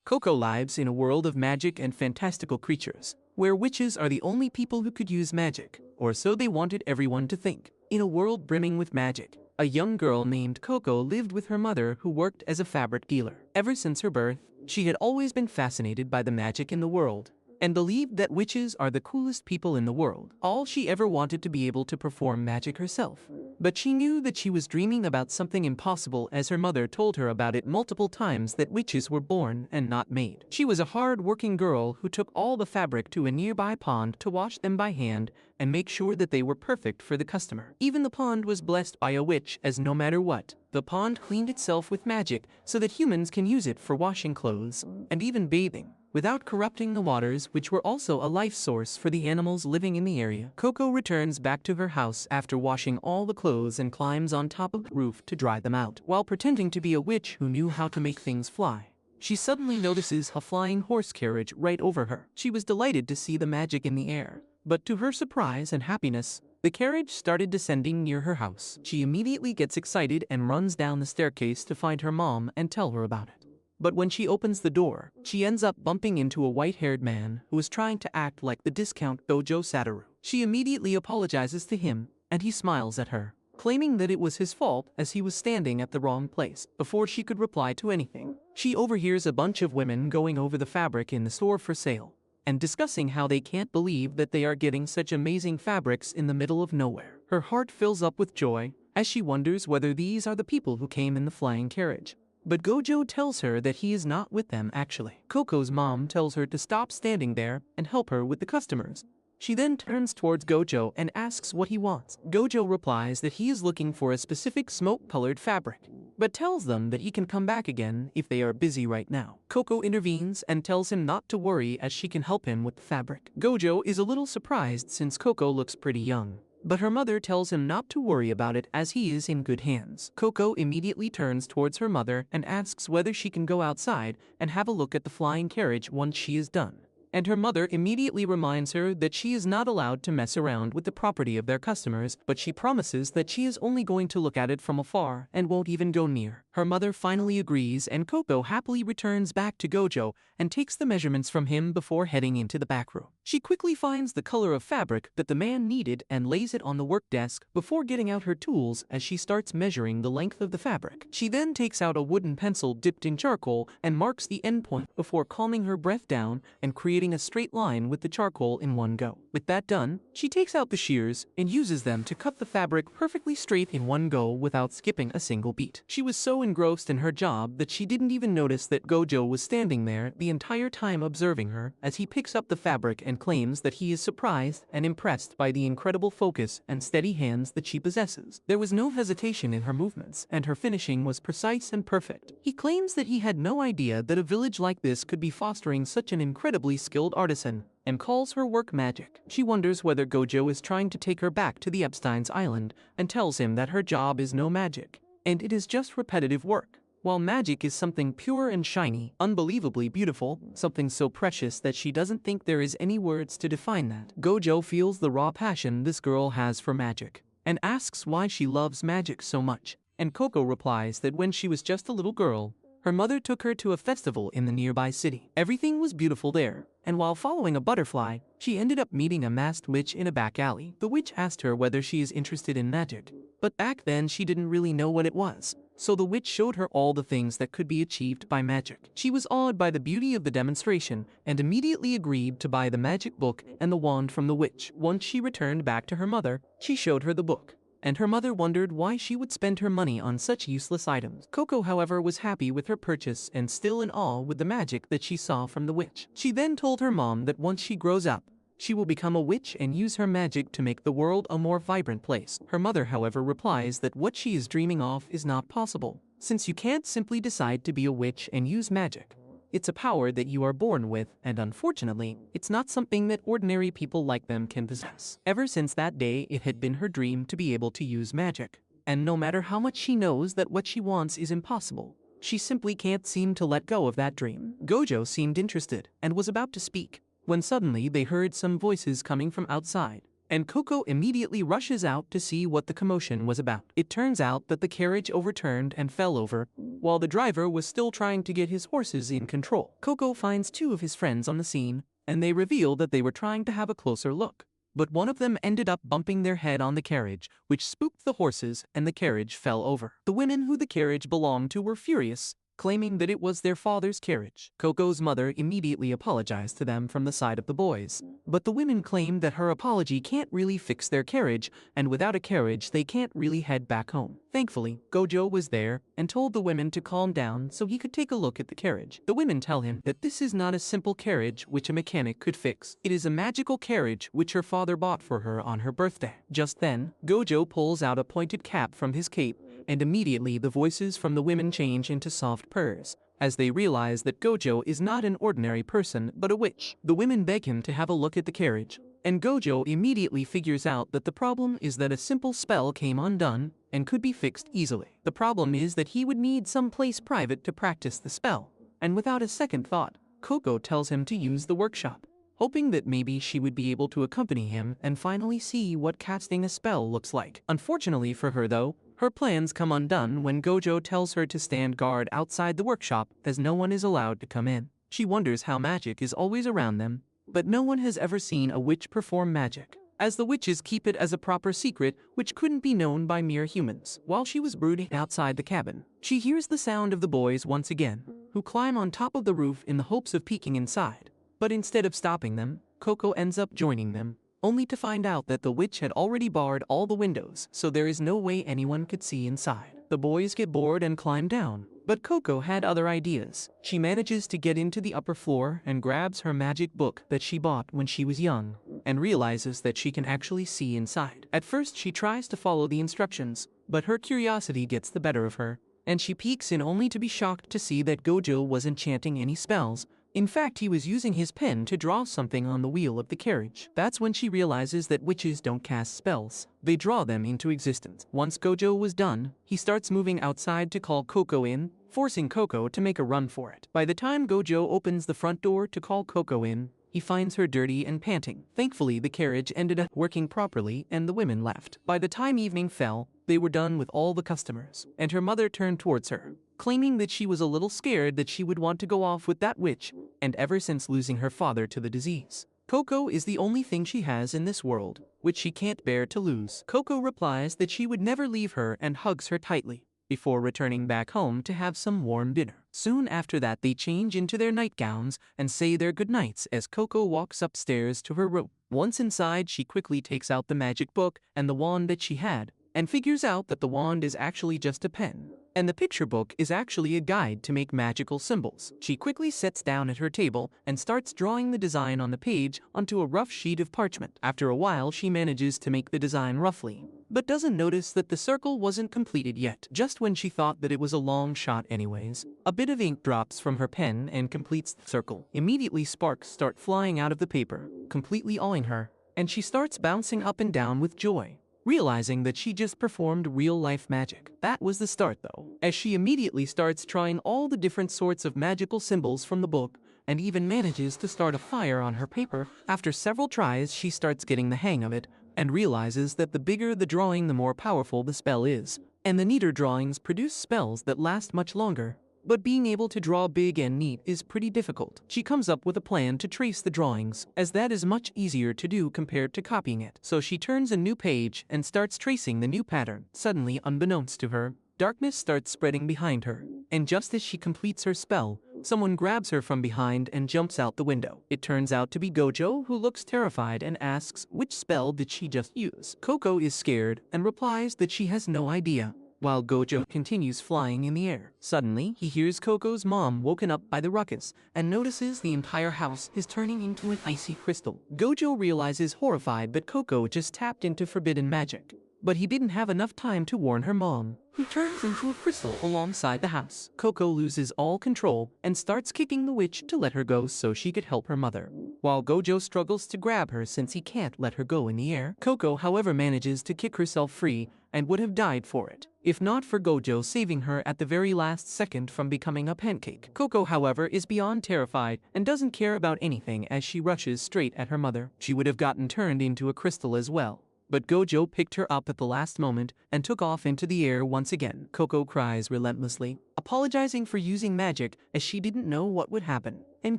Coco lives in a world of magic and fantastical creatures, where witches are the only people who could use magic, or so they wanted everyone to think. In a world brimming with magic, a young girl named Coco lived with her mother who worked as a fabric dealer. Ever since her birth, she had always been fascinated by the magic in the world, and believed that witches are the coolest people in the world. All she ever wanted to be able to perform magic herself. But she knew that she was dreaming about something impossible, as her mother told her about it multiple times, that witches were born and not made. She was a hard-working girl who took all the fabric to a nearby pond to wash them by hand and make sure that they were perfect for the customer. Even the pond was blessed by a witch, as no matter what, the pond cleaned itself with magic so that humans can use it for washing clothes and even bathing, without corrupting the waters, which were also a life source for the animals living in the area. Coco returns back to her house after washing all the clothes and climbs on top of the roof to dry them out. While pretending to be a witch who knew how to make things fly, she suddenly notices a flying horse carriage right over her. She was delighted to see the magic in the air, but to her surprise and happiness, the carriage started descending near her house. She immediately gets excited and runs down the staircase to find her mom and tell her about it. But when she opens the door, she ends up bumping into a white-haired man who is trying to act like the discount Gojo Satoru. She immediately apologizes to him, and he smiles at her, claiming that it was his fault as he was standing at the wrong place. Before she could reply to anything, she overhears a bunch of women going over the fabric in the store for sale and discussing how they can't believe that they are getting such amazing fabrics in the middle of nowhere. Her heart fills up with joy as she wonders whether these are the people who came in the flying carriage. But Gojo tells her that he is not with them actually. Coco's mom tells her to stop standing there and help her with the customers. She then turns towards Gojo and asks what he wants. Gojo replies that he is looking for a specific smoke-colored fabric, but tells them that he can come back again if they are busy right now. Coco intervenes and tells him not to worry as she can help him with the fabric. Gojo is a little surprised since Coco looks pretty young, but her mother tells him not to worry about it as he is in good hands. Coco immediately turns towards her mother and asks whether she can go outside and have a look at the flying carriage once she is done. And her mother immediately reminds her that she is not allowed to mess around with the property of their customers, but she promises that she is only going to look at it from afar and won't even go near. Her mother finally agrees, and Coco happily returns back to Gojo and takes the measurements from him before heading into the back room. She quickly finds the color of fabric that the man needed and lays it on the work desk before getting out her tools as she starts measuring the length of the fabric. She then takes out a wooden pencil dipped in charcoal and marks the end point before calming her breath down and creating a straight line with the charcoal in one go. With that done, she takes out the shears and uses them to cut the fabric perfectly straight in one go without skipping a single beat. She was so engrossed in her job that she didn't even notice that Gojo was standing there the entire time observing her as he picks up the fabric and claims that he is surprised and impressed by the incredible focus and steady hands that she possesses. There was no hesitation in her movements, and her finishing was precise and perfect. He claims that he had no idea that a village like this could be fostering such an incredibly skilled artisan, and calls her work magic. She wonders whether Gojo is trying to take her back to the Epstein's Island and tells him that her job is no magic, and it is just repetitive work, while magic is something pure and shiny, unbelievably beautiful, something so precious that she doesn't think there is any words to define that. Gojo feels the raw passion this girl has for magic and asks why she loves magic so much, and Coco replies that when she was just a little girl, her mother took her to a festival in the nearby city. Everything was beautiful there, and while following a butterfly, she ended up meeting a masked witch in a back alley. The witch asked her whether she is interested in magic, but back then she didn't really know what it was, so the witch showed her all the things that could be achieved by magic. She was awed by the beauty of the demonstration and immediately agreed to buy the magic book and the wand from the witch. Once she returned back to her mother, she showed her the book, and her mother wondered why she would spend her money on such useless items. Coco, however, was happy with her purchase and still in awe with the magic that she saw from the witch. She then told her mom that once she grows up, she will become a witch and use her magic to make the world a more vibrant place. Her mother, however, replies that what she is dreaming of is not possible, since you can't simply decide to be a witch and use magic. It's a power that you are born with, and unfortunately, it's not something that ordinary people like them can possess. Ever since that day, it had been her dream to be able to use magic, and no matter how much she knows that what she wants is impossible, she simply can't seem to let go of that dream. Gojo seemed interested and was about to speak, when suddenly they heard some voices coming from outside, and Coco immediately rushes out to see what the commotion was about. It turns out that the carriage overturned and fell over, while the driver was still trying to get his horses in control. Coco finds two of his friends on the scene, and they reveal that they were trying to have a closer look. But one of them ended up bumping their head on the carriage, which spooked the horses, and the carriage fell over. The women who the carriage belonged to were furious, claiming that it was their father's carriage. Coco's mother immediately apologized to them from the side of the boys, but the women claimed that her apology can't really fix their carriage, and without a carriage they can't really head back home. Thankfully, Gojo was there and told the women to calm down so he could take a look at the carriage. The women tell him that this is not a simple carriage which a mechanic could fix. It is a magical carriage which her father bought for her on her birthday. Just then, Gojo pulls out a pointed cap from his cape, and immediately the voices from the women change into soft purrs, as they realize that Gojo is not an ordinary person but a witch. The women beg him to have a look at the carriage, and Gojo immediately figures out that the problem is that a simple spell came undone and could be fixed easily. The problem is that he would need some place private to practice the spell, and without a second thought, Coco tells him to use the workshop, hoping that maybe she would be able to accompany him and finally see what casting a spell looks like. Unfortunately for her though, her plans come undone when Gojo tells her to stand guard outside the workshop as no one is allowed to come in. She wonders how magic is always around them, but no one has ever seen a witch perform magic, as the witches keep it as a proper secret which couldn't be known by mere humans. While she was brooding outside the cabin, she hears the sound of the boys once again, who climb on top of the roof in the hopes of peeking inside. But instead of stopping them, Coco ends up joining them, only to find out that the witch had already barred all the windows, so there is no way anyone could see inside. The boys get bored and climb down, but Coco had other ideas. She manages to get into the upper floor and grabs her magic book that she bought when she was young, and realizes that she can actually see inside. At first she tries to follow the instructions, but her curiosity gets the better of her, and she peeks in only to be shocked to see that Gojo wasn't chanting any spells. In fact, he was using his pen to draw something on the wheel of the carriage. That's when she realizes that witches don't cast spells. They draw them into existence. Once Gojo was done, he starts moving outside to call Coco in, forcing Coco to make a run for it. By the time Gojo opens the front door to call Coco in, he finds her dirty and panting. Thankfully, the carriage ended up working properly and the women left. By the time evening fell, they were done with all the customers, and her mother turned towards her, claiming that she was a little scared that she would want to go off with that witch, and ever since losing her father to the disease, Coco is the only thing she has in this world, which she can't bear to lose. Coco replies that she would never leave her and hugs her tightly, before returning back home to have some warm dinner. Soon after that they change into their nightgowns and say their goodnights as Coco walks upstairs to her room. Once inside, she quickly takes out the magic book and the wand that she had, and figures out that the wand is actually just a pen, and the picture book is actually a guide to make magical symbols. She quickly sits down at her table and starts drawing the design on the page onto a rough sheet of parchment. After a while, she manages to make the design roughly, but doesn't notice that the circle wasn't completed yet. Just when she thought that it was a long shot anyways, a bit of ink drops from her pen and completes the circle. Immediately sparks start flying out of the paper, completely awing her, and she starts bouncing up and down with joy, realizing that she just performed real-life magic. That was the start though, as she immediately starts trying all the different sorts of magical symbols from the book, and even manages to start a fire on her paper. After several tries, she starts getting the hang of it, and realizes that the bigger the drawing, the more powerful the spell is, and the neater drawings produce spells that last much longer. But being able to draw big and neat is pretty difficult. She comes up with a plan to trace the drawings, as that is much easier to do compared to copying it. So she turns a new page and starts tracing the new pattern. Suddenly, unbeknownst to her, darkness starts spreading behind her, and just as she completes her spell, someone grabs her from behind and jumps out the window. It turns out to be Gojo, who looks terrified and asks which spell did she just use. Coco is scared and replies that she has no idea, while Gojo continues flying in the air. Suddenly, he hears Coco's mom woken up by the ruckus and notices the entire house is turning into an icy crystal. Gojo realizes horrified that Coco just tapped into forbidden magic, but he didn't have enough time to warn her mom, who turns into a crystal alongside the house. Coco loses all control and starts kicking the witch to let her go so she could help her mother, while Gojo struggles to grab her since he can't let her go in the air. Coco, however, manages to kick herself free and would have died for it, if not for Gojo saving her at the very last second from becoming a pancake. Coco, however, is beyond terrified and doesn't care about anything as she rushes straight at her mother. She would have gotten turned into a crystal as well, but Gojo picked her up at the last moment and took off into the air once again. Coco cries relentlessly, apologizing for using magic as she didn't know what would happen, and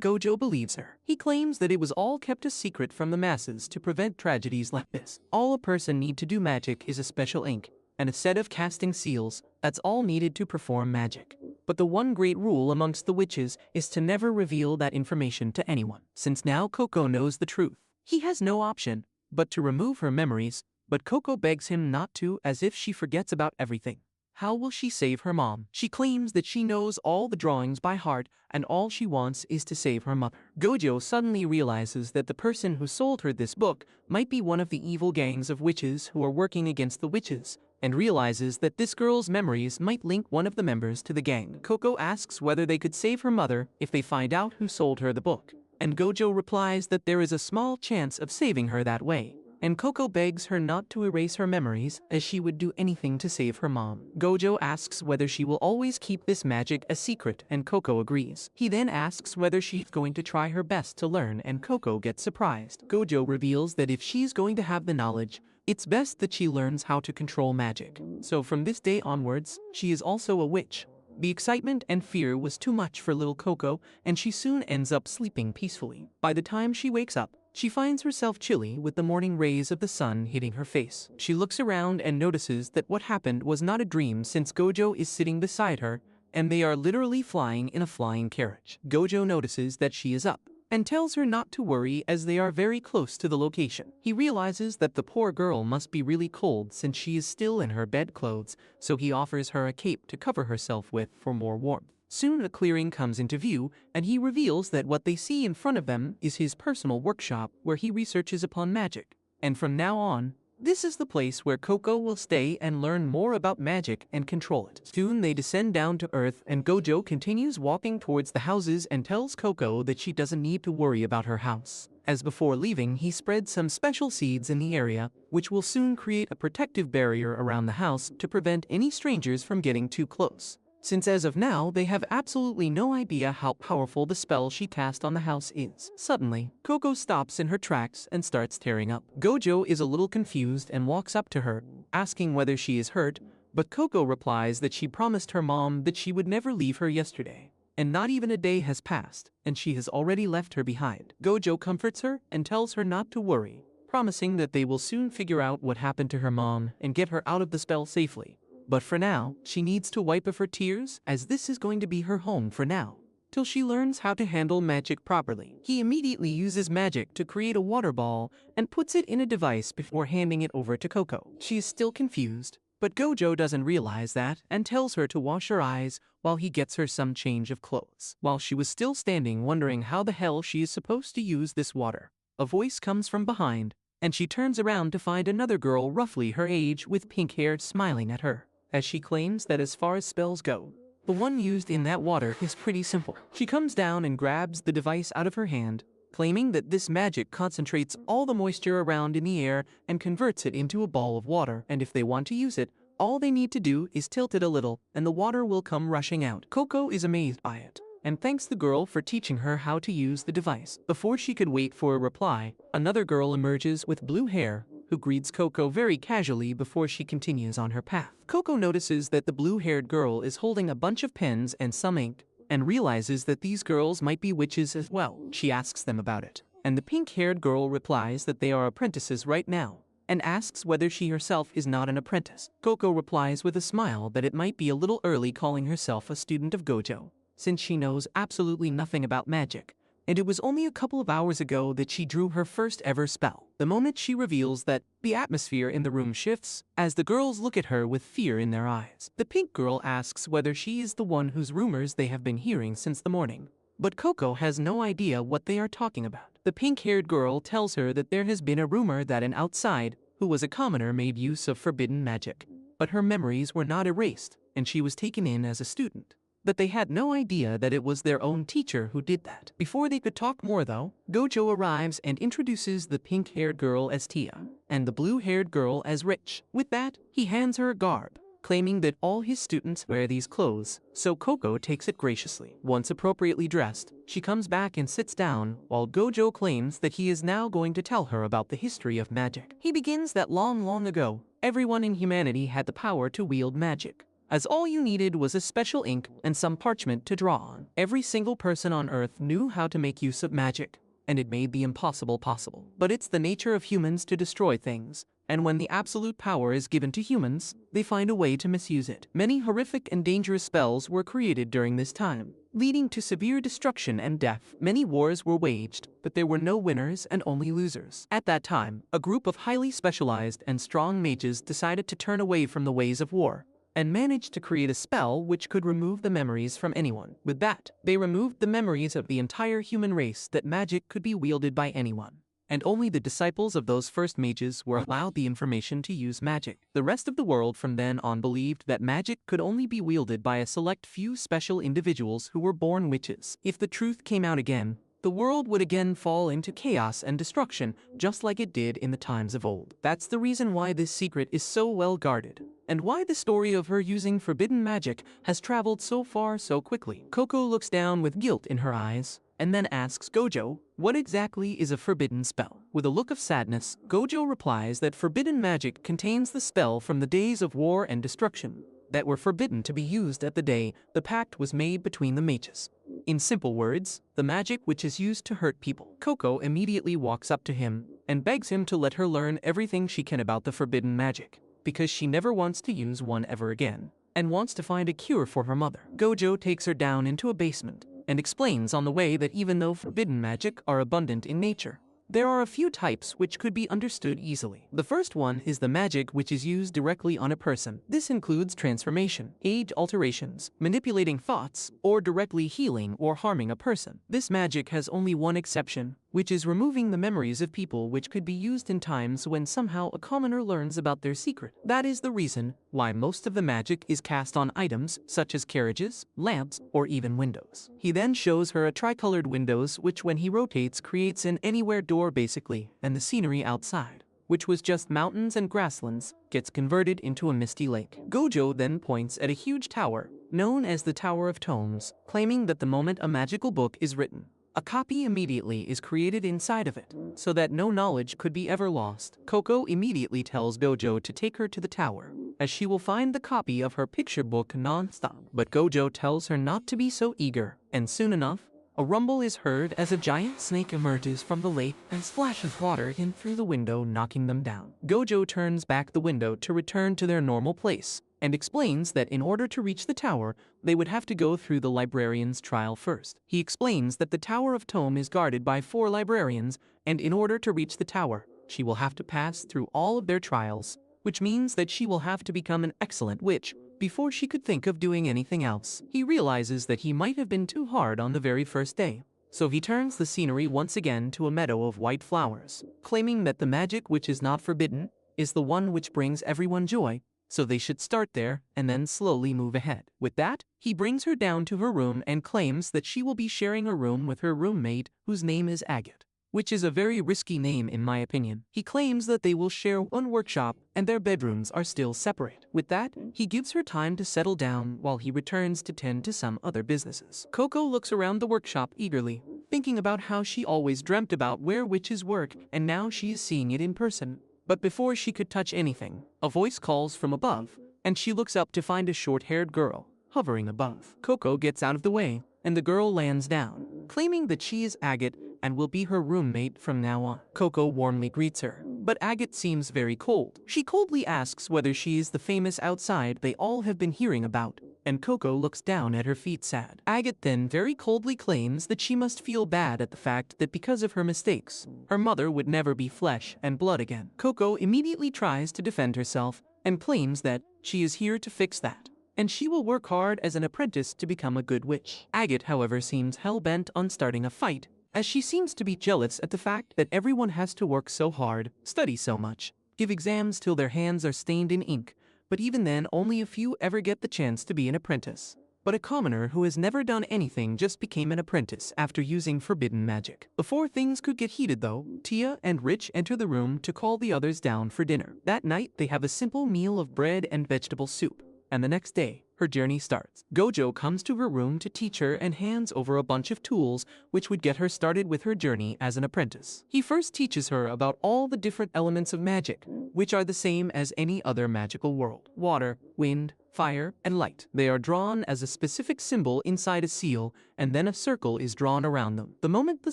Gojo believes her. He claims that it was all kept a secret from the masses to prevent tragedies like this. All a person need to do magic is a special ink and a set of casting seals. That's all needed to perform magic. But the one great rule amongst the witches is to never reveal that information to anyone. Since now Coco knows the truth, he has no option but to remove her memories, but Coco begs him not to, as if she forgets about everything. How will she save her mom? She claims that she knows all the drawings by heart and all she wants is to save her mother. Gojo suddenly realizes that the person who sold her this book might be one of the evil gangs of witches who are working against the witches, and realizes that this girl's memories might link one of the members to the gang. Coco asks whether they could save her mother if they find out who sold her the book, and Gojo replies that there is a small chance of saving her that way. And Coco begs her not to erase her memories as she would do anything to save her mom. Gojo asks whether she will always keep this magic a secret and Coco agrees. He then asks whether she's going to try her best to learn and Coco gets surprised. Gojo reveals that if she's going to have the knowledge, it's best that she learns how to control magic. So from this day onwards, she is also a witch. The excitement and fear was too much for little Coco, and she soon ends up sleeping peacefully. By the time she wakes up, she finds herself chilly with the morning rays of the sun hitting her face. She looks around and notices that what happened was not a dream since Gojo is sitting beside her, and they are literally flying in a flying carriage. Gojo notices that she is up and tells her not to worry as they are very close to the location. He realizes that the poor girl must be really cold since she is still in her bedclothes, so he offers her a cape to cover herself with for more warmth. Soon a clearing comes into view, and he reveals that what they see in front of them is his personal workshop where he researches upon magic. And from now on, this is the place where Coco will stay and learn more about magic and control it. Soon they descend down to earth and Gojo continues walking towards the houses and tells Coco that she doesn't need to worry about her house. As before leaving, he spreads some special seeds in the area, which will soon create a protective barrier around the house to prevent any strangers from getting too close, since as of now they have absolutely no idea how powerful the spell she cast on the house is. Suddenly, Coco stops in her tracks and starts tearing up. Gojo is a little confused and walks up to her, asking whether she is hurt, but Coco replies that she promised her mom that she would never leave her yesterday, and not even a day has passed, and she has already left her behind. Gojo comforts her and tells her not to worry, promising that they will soon figure out what happened to her mom and get her out of the spell safely. But for now, she needs to wipe off her tears as this is going to be her home for now, till she learns how to handle magic properly. He immediately uses magic to create a water ball and puts it in a device before handing it over to Coco. She is still confused, but Gojo doesn't realize that and tells her to wash her eyes while he gets her some change of clothes. While she was still standing wondering how the hell she is supposed to use this water, a voice comes from behind, and she turns around to find another girl roughly her age with pink hair smiling at her, as she claims that as far as spells go, the one used in that water is pretty simple. She comes down and grabs the device out of her hand, claiming that this magic concentrates all the moisture around in the air and converts it into a ball of water, and if they want to use it, all they need to do is tilt it a little and the water will come rushing out. Coco is amazed by it and thanks the girl for teaching her how to use the device. Before she could wait for a reply, another girl emerges with blue hair, who greets Coco very casually before she continues on her path. Coco notices that the blue-haired girl is holding a bunch of pens and some ink, and realizes that these girls might be witches as well. She asks them about it, and the pink-haired girl replies that they are apprentices right now, and asks whether she herself is not an apprentice. Coco replies with a smile that it might be a little early calling herself a student of Gojo, since she knows absolutely nothing about magic, and it was only a couple of hours ago that she drew her first ever spell. The moment she reveals that, the atmosphere in the room shifts as the girls look at her with fear in their eyes. The pink girl asks whether she is the one whose rumors they have been hearing since the morning, but Coco has no idea what they are talking about. The pink-haired girl tells her that there has been a rumor that an outside, who was a commoner, made use of forbidden magic, but her memories were not erased, and she was taken in as a student. But they had no idea that it was their own teacher who did that. Before they could talk more though, Gojo arrives and introduces the pink-haired girl as Tia, and the blue-haired girl as Rich. With that, he hands her a garb, claiming that all his students wear these clothes, so Coco takes it graciously. Once appropriately dressed, she comes back and sits down, while Gojo claims that he is now going to tell her about the history of magic. He begins that long ago, everyone in humanity had the power to wield magic, as all you needed was a special ink and some parchment to draw on. Every single person on Earth knew how to make use of magic, and it made the impossible possible. But it's the nature of humans to destroy things, and when the absolute power is given to humans, they find a way to misuse it. Many horrific and dangerous spells were created during this time, leading to severe destruction and death. Many wars were waged, but there were no winners and only losers. At that time, a group of highly specialized and strong mages decided to turn away from the ways of war, and managed to create a spell which could remove the memories from anyone. With that, they removed the memories of the entire human race that magic could be wielded by anyone. And only the disciples of those first mages were allowed the information to use magic. The rest of the world from then on believed that magic could only be wielded by a select few special individuals who were born witches. If the truth came out again, the world would again fall into chaos and destruction, just like it did in the times of old. That's the reason why this secret is so well guarded, and why the story of her using forbidden magic has traveled so far so quickly. Coco looks down with guilt in her eyes, and then asks Gojo, what exactly is a forbidden spell? With a look of sadness, Gojo replies that forbidden magic contains the spell from the days of war and destruction that were forbidden to be used at the day the pact was made between the mages. In simple words, the magic which is used to hurt people. Coco immediately walks up to him and begs him to let her learn everything she can about the forbidden magic, because she never wants to use one ever again, and wants to find a cure for her mother. Gojo takes her down into a basement and explains on the way that even though forbidden magic are abundant in nature, there are a few types which could be understood easily. The first one is the magic which is used directly on a person. This includes transformation, age alterations, manipulating thoughts, or directly healing or harming a person. This magic has only one exception, which is removing the memories of people, which could be used in times when somehow a commoner learns about their secret. That is the reason why most of the magic is cast on items such as carriages, lamps, or even windows. He then shows her a tricolored windows which when he rotates creates an anywhere door basically, and the scenery outside, which was just mountains and grasslands, gets converted into a misty lake. Gojo then points at a huge tower, known as the Tower of Tomes, claiming that the moment a magical book is written, a copy immediately is created inside of it, so that no knowledge could be ever lost. Coco immediately tells Gojo to take her to the tower, as she will find the copy of her picture book non-stop. But Gojo tells her not to be so eager, and soon enough, a rumble is heard as a giant snake emerges from the lake and splashes water in through the window, knocking them down. Gojo turns back the window to return to their normal place, and explains that in order to reach the tower, they would have to go through the librarian's trial first. He explains that the Tower of Tome is guarded by 4 librarians, and in order to reach the tower, she will have to pass through all of their trials, which means that she will have to become an excellent witch before she could think of doing anything else. He realizes that he might have been too hard on the very first day, so he turns the scenery once again to a meadow of white flowers, claiming that the magic which is not forbidden is the one which brings everyone joy, so they should start there and then slowly move ahead. With that, he brings her down to her room and claims that she will be sharing a room with her roommate, whose name is Agate, which is a very risky name in my opinion. He claims that they will share one workshop and their bedrooms are still separate. With that, he gives her time to settle down while he returns to tend to some other businesses. Coco looks around the workshop eagerly, thinking about how she always dreamt about where witches work, and now she is seeing it in person. But before she could touch anything, a voice calls from above, and she looks up to find a short-haired girl hovering above. Coco gets out of the way, and the girl lands down, claiming that she is Agate and will be her roommate from now on. Coco warmly greets her, but Agate seems very cold. She coldly asks whether she is the famous outside they all have been hearing about, and Coco looks down at her feet sad. Agate then very coldly claims that she must feel bad at the fact that because of her mistakes, her mother would never be flesh and blood again. Coco immediately tries to defend herself and claims that she is here to fix that, and she will work hard as an apprentice to become a good witch. Agate, however, seems hell-bent on starting a fight, as she seems to be jealous at the fact that everyone has to work so hard, study so much, give exams till their hands are stained in ink, but even then only a few ever get the chance to be an apprentice. But a commoner who has never done anything just became an apprentice after using forbidden magic. Before things could get heated though, Tia and Rich enter the room to call the others down for dinner. That night they have a simple meal of bread and vegetable soup, and the next day, her journey starts. Gojo comes to her room to teach her and hands over a bunch of tools which would get her started with her journey as an apprentice. He first teaches her about all the different elements of magic, which are the same as any other magical world. Water, wind, fire, and light. They are drawn as a specific symbol inside a seal, and then a circle is drawn around them. The moment the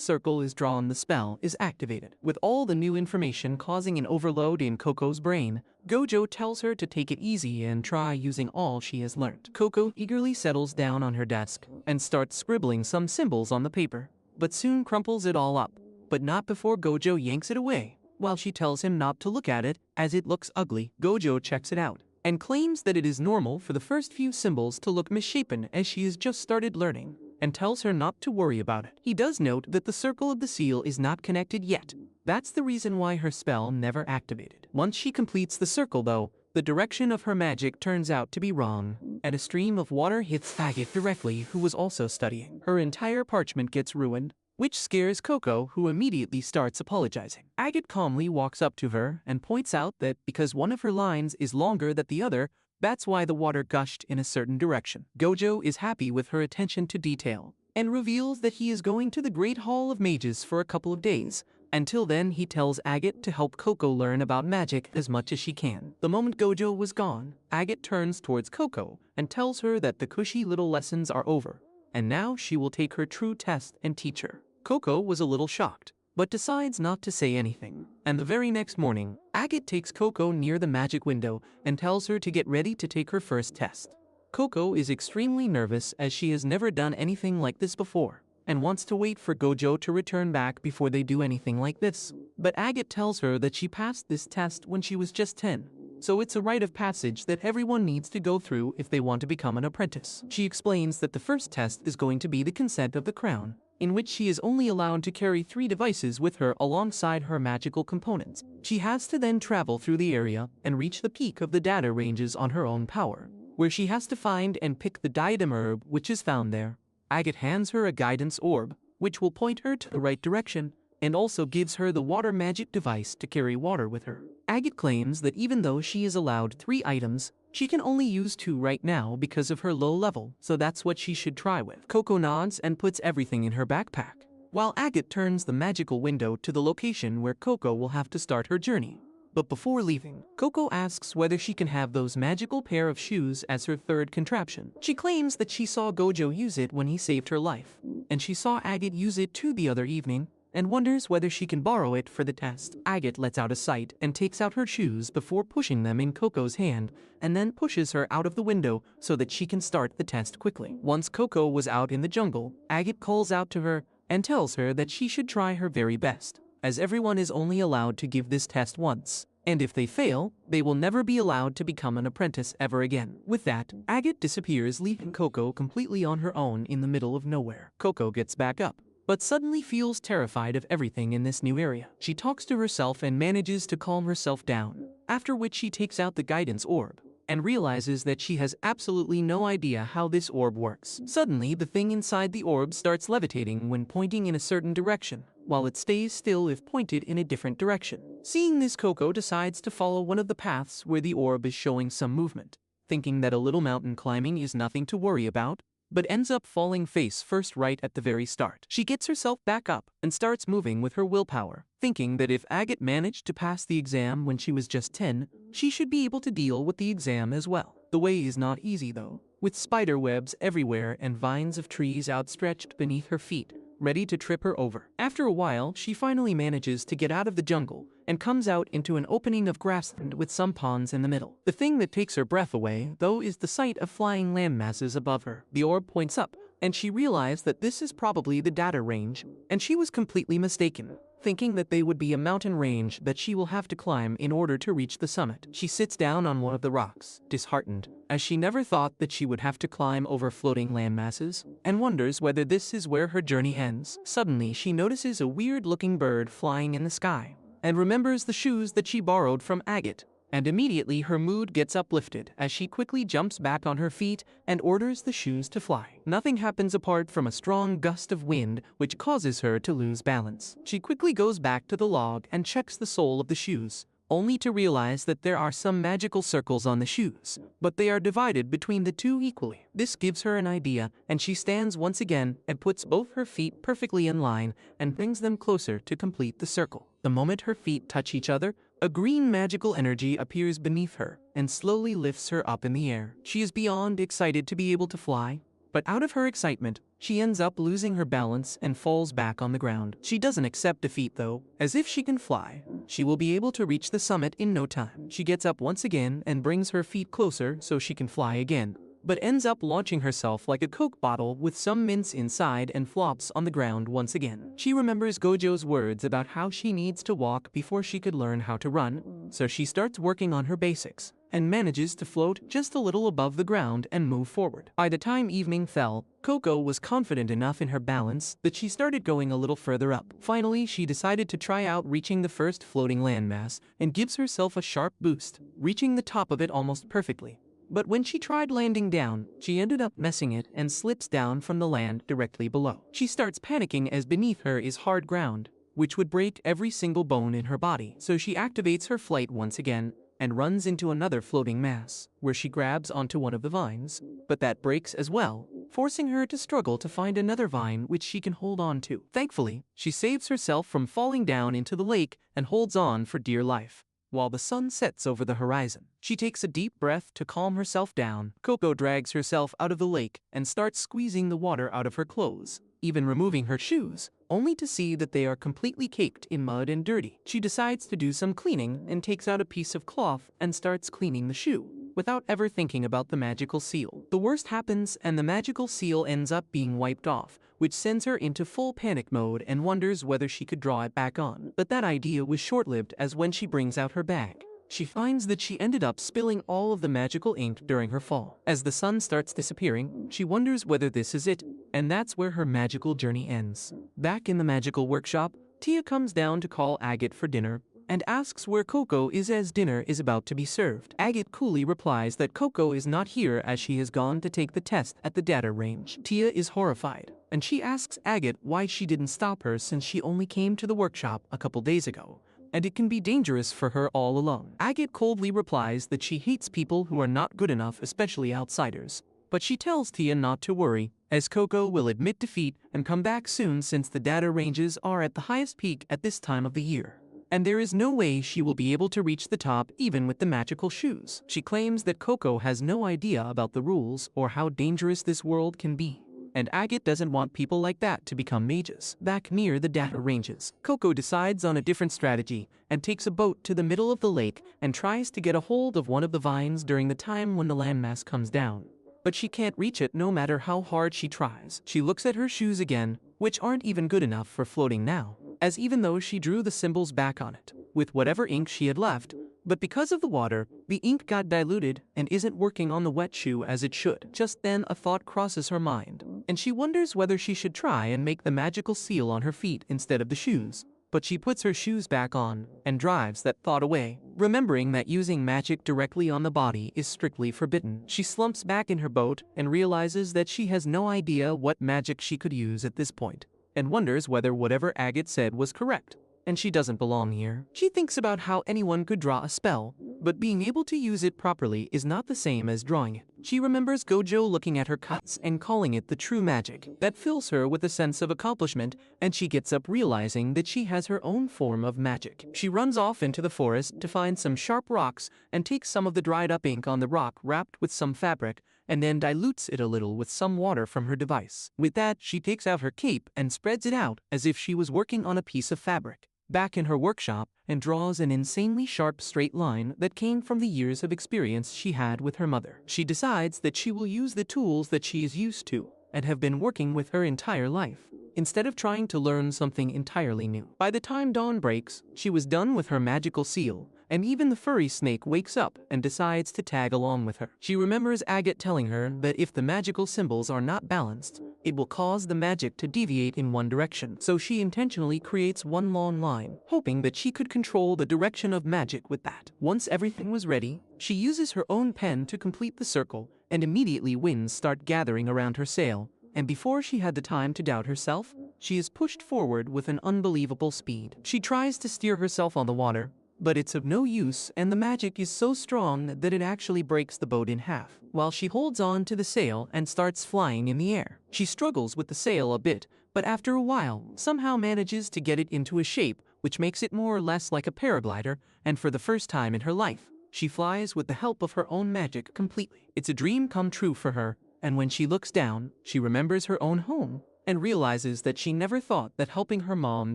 circle is drawn, the spell is activated. With all the new information causing an overload in Coco's brain, Gojo tells her to take it easy and try using all she has learned. Coco eagerly settles down on her desk and starts scribbling some symbols on the paper, but soon crumples it all up, but not before Gojo yanks it away, while she tells him not to look at it as it looks ugly. Gojo checks it out and claims that it is normal for the first few symbols to look misshapen as she has just started learning, and tells her not to worry about it. He does note that the circle of the seal is not connected yet. That's the reason why her spell never activated. Once she completes the circle though, the direction of her magic turns out to be wrong, and a stream of water hits Agate directly, who was also studying. Her entire parchment gets ruined, which scares Coco, who immediately starts apologizing. Agate calmly walks up to her and points out that because one of her lines is longer than the other, that's why the water gushed in a certain direction. Gojo is happy with her attention to detail and reveals that he is going to the Great Hall of Mages for a couple of days. Until then, he tells Agate to help Coco learn about magic as much as she can. The moment Gojo was gone, Agate turns towards Coco and tells her that the cushy little lessons are over, and now she will take her true test and teach her. Coco was a little shocked, but decides not to say anything. And the very next morning, Agate takes Coco near the magic window and tells her to get ready to take her first test. Coco is extremely nervous as she has never done anything like this before, and wants to wait for Gojo to return back before they do anything like this. But Agate tells her that she passed this test when she was just 10. So it's a rite of passage that everyone needs to go through if they want to become an apprentice. She explains that the first test is going to be the consent of the crown, in which she is only allowed to carry 3 devices with her alongside her magical components. She has to then travel through the area and reach the peak of the data ranges on her own power, where she has to find and pick the diadem herb which is found there. Agate hands her a guidance orb, which will point her to the right direction, and also gives her the water magic device to carry water with her. Agate claims that even though she is allowed 3 items, she can only use 2 right now because of her low level, so that's what she should try with. Coco nods and puts everything in her backpack, while Agate turns the magical window to the location where Coco will have to start her journey. But before leaving, Coco asks whether she can have those magical pair of shoes as her third contraption. She claims that she saw Gojo use it when he saved her life, and she saw Agate use it too the other evening, and wonders whether she can borrow it for the test. Agate lets out a sight and takes out her shoes before pushing them in Coco's hand, and then pushes her out of the window so that she can start the test quickly. Once Coco was out in the jungle, Agate calls out to her and tells her that she should try her very best, as everyone is only allowed to give this test once, and if they fail, they will never be allowed to become an apprentice ever again. With that, Agate disappears, leaving Coco completely on her own in the middle of nowhere. Coco gets back up, but suddenly feels terrified of everything in this new area. She talks to herself and manages to calm herself down, after which she takes out the guidance orb and realizes that she has absolutely no idea how this orb works. Suddenly, the thing inside the orb starts levitating when pointing in a certain direction, while it stays still if pointed in a different direction. Seeing this, Coco decides to follow one of the paths where the orb is showing some movement, thinking that a little mountain climbing is nothing to worry about, but ends up falling face first right at the very start. She gets herself back up and starts moving with her willpower, thinking that if Agate managed to pass the exam when she was just 10, she should be able to deal with the exam as well. The way is not easy though, with spider webs everywhere and vines of trees outstretched beneath her feet, ready to trip her over. After a while, she finally manages to get out of the jungle and comes out into an opening of grassland with some ponds in the middle. The thing that takes her breath away, though, is the sight of flying land masses above her. The orb points up, and she realized that this is probably the data range, and she was completely mistaken, thinking that they would be a mountain range that she will have to climb in order to reach the summit. She sits down on one of the rocks, disheartened, as she never thought that she would have to climb over floating landmasses, and wonders whether this is where her journey ends. Suddenly, she notices a weird-looking bird flying in the sky, and remembers the shoes that she borrowed from Agate, and immediately her mood gets uplifted as she quickly jumps back on her feet and orders the shoes to fly. Nothing happens apart from a strong gust of wind which causes her to lose balance. She quickly goes back to the log and checks the sole of the shoes, only to realize that there are some magical circles on the shoes, but they are divided between the two equally. This gives her an idea, and she stands once again and puts both her feet perfectly in line and brings them closer to complete the circle. The moment her feet touch each other, a green magical energy appears beneath her and slowly lifts her up in the air. She is beyond excited to be able to fly, but out of her excitement, she ends up losing her balance and falls back on the ground. She doesn't accept defeat though, as if she can fly, she will be able to reach the summit in no time. She gets up once again and brings her feet closer so she can fly again, but ends up launching herself like a Coke bottle with some mints inside and flops on the ground once again. She remembers Gojo's words about how she needs to walk before she could learn how to run, so she starts working on her basics and manages to float just a little above the ground and move forward. By the time evening fell, Coco was confident enough in her balance that she started going a little further up. Finally, she decided to try out reaching the first floating landmass and gives herself a sharp boost, reaching the top of it almost perfectly. But when she tried landing down, she ended up messing it and slips down from the land directly below. She starts panicking as beneath her is hard ground, which would break every single bone in her body. So she activates her flight once again and runs into another floating mass, where she grabs onto one of the vines, but that breaks as well, forcing her to struggle to find another vine which she can hold on to. Thankfully, she saves herself from falling down into the lake and holds on for dear life. While the sun sets over the horizon, she takes a deep breath to calm herself down. Coco drags herself out of the lake and starts squeezing the water out of her clothes, even removing her shoes, only to see that they are completely caked in mud and dirty. She decides to do some cleaning and takes out a piece of cloth and starts cleaning the shoe, without ever thinking about the magical seal. The worst happens and the magical seal ends up being wiped off, which sends her into full panic mode and wonders whether she could draw it back on. But that idea was short-lived, as when she brings out her bag, she finds that she ended up spilling all of the magical ink during her fall. As the sun starts disappearing, she wonders whether this is it, and that's where her magical journey ends. Back in the magical workshop, Tia comes down to call Agate for dinner and asks where Coco is as dinner is about to be served. Agate coolly replies that Coco is not here as she has gone to take the test at the data range. Tia is horrified, and she asks Agate why she didn't stop her since she only came to the workshop a couple days ago, and it can be dangerous for her all alone. Agate coldly replies that she hates people who are not good enough, especially outsiders. But she tells Tia not to worry, as Coco will admit defeat and come back soon since the data ranges are at the highest peak at this time of the year, and there is no way she will be able to reach the top even with the magical shoes. She claims that Coco has no idea about the rules or how dangerous this world can be, and Agate doesn't want people like that to become mages. Back near the data ranges, Coco decides on a different strategy and takes a boat to the middle of the lake and tries to get a hold of one of the vines during the time when the landmass comes down. But she can't reach it no matter how hard she tries. She looks at her shoes again, which aren't even good enough for floating now, as even though she drew the symbols back on it with whatever ink she had left, but because of the water, the ink got diluted and isn't working on the wet shoe as it should. Just then a thought crosses her mind, and she wonders whether she should try and make the magical seal on her feet instead of the shoes. But she puts her shoes back on and drives that thought away, remembering that using magic directly on the body is strictly forbidden. She slumps back in her boat and realizes that she has no idea what magic she could use at this point, and wonders whether whatever Agate said was correct, and she doesn't belong here. She thinks about how anyone could draw a spell, but being able to use it properly is not the same as drawing it. She remembers Gojo looking at her cuts and calling it the true magic. That fills her with a sense of accomplishment, and she gets up realizing that she has her own form of magic. She runs off into the forest to find some sharp rocks and takes some of the dried up ink on the rock wrapped with some fabric, and then dilutes it a little with some water from her device. With that, she takes out her cape and spreads it out as if she was working on a piece of fabric back in her workshop, and draws an insanely sharp straight line that came from the years of experience she had with her mother. She decides that she will use the tools that she is used to and have been working with her entire life, instead of trying to learn something entirely new. By the time dawn breaks, she was done with her magical seal, and even the furry snake wakes up and decides to tag along with her. She remembers Agate telling her that if the magical symbols are not balanced, it will cause the magic to deviate in one direction, so she intentionally creates one long line, hoping that she could control the direction of magic with that. Once everything was ready, she uses her own pen to complete the circle, and immediately winds start gathering around her sail, and before she had the time to doubt herself, she is pushed forward with an unbelievable speed. She tries to steer herself on the water, But it's of no use, and the magic is so strong that it actually breaks the boat in half. While she holds on to the sail and starts flying in the air. She struggles with the sail a bit, but after a while, somehow manages to get it into a shape which makes it more or less like a paraglider, and for the first time in her life, she flies with the help of her own magic completely. It's a dream come true for her, and when she looks down, she remembers her own home and realizes that she never thought that helping her mom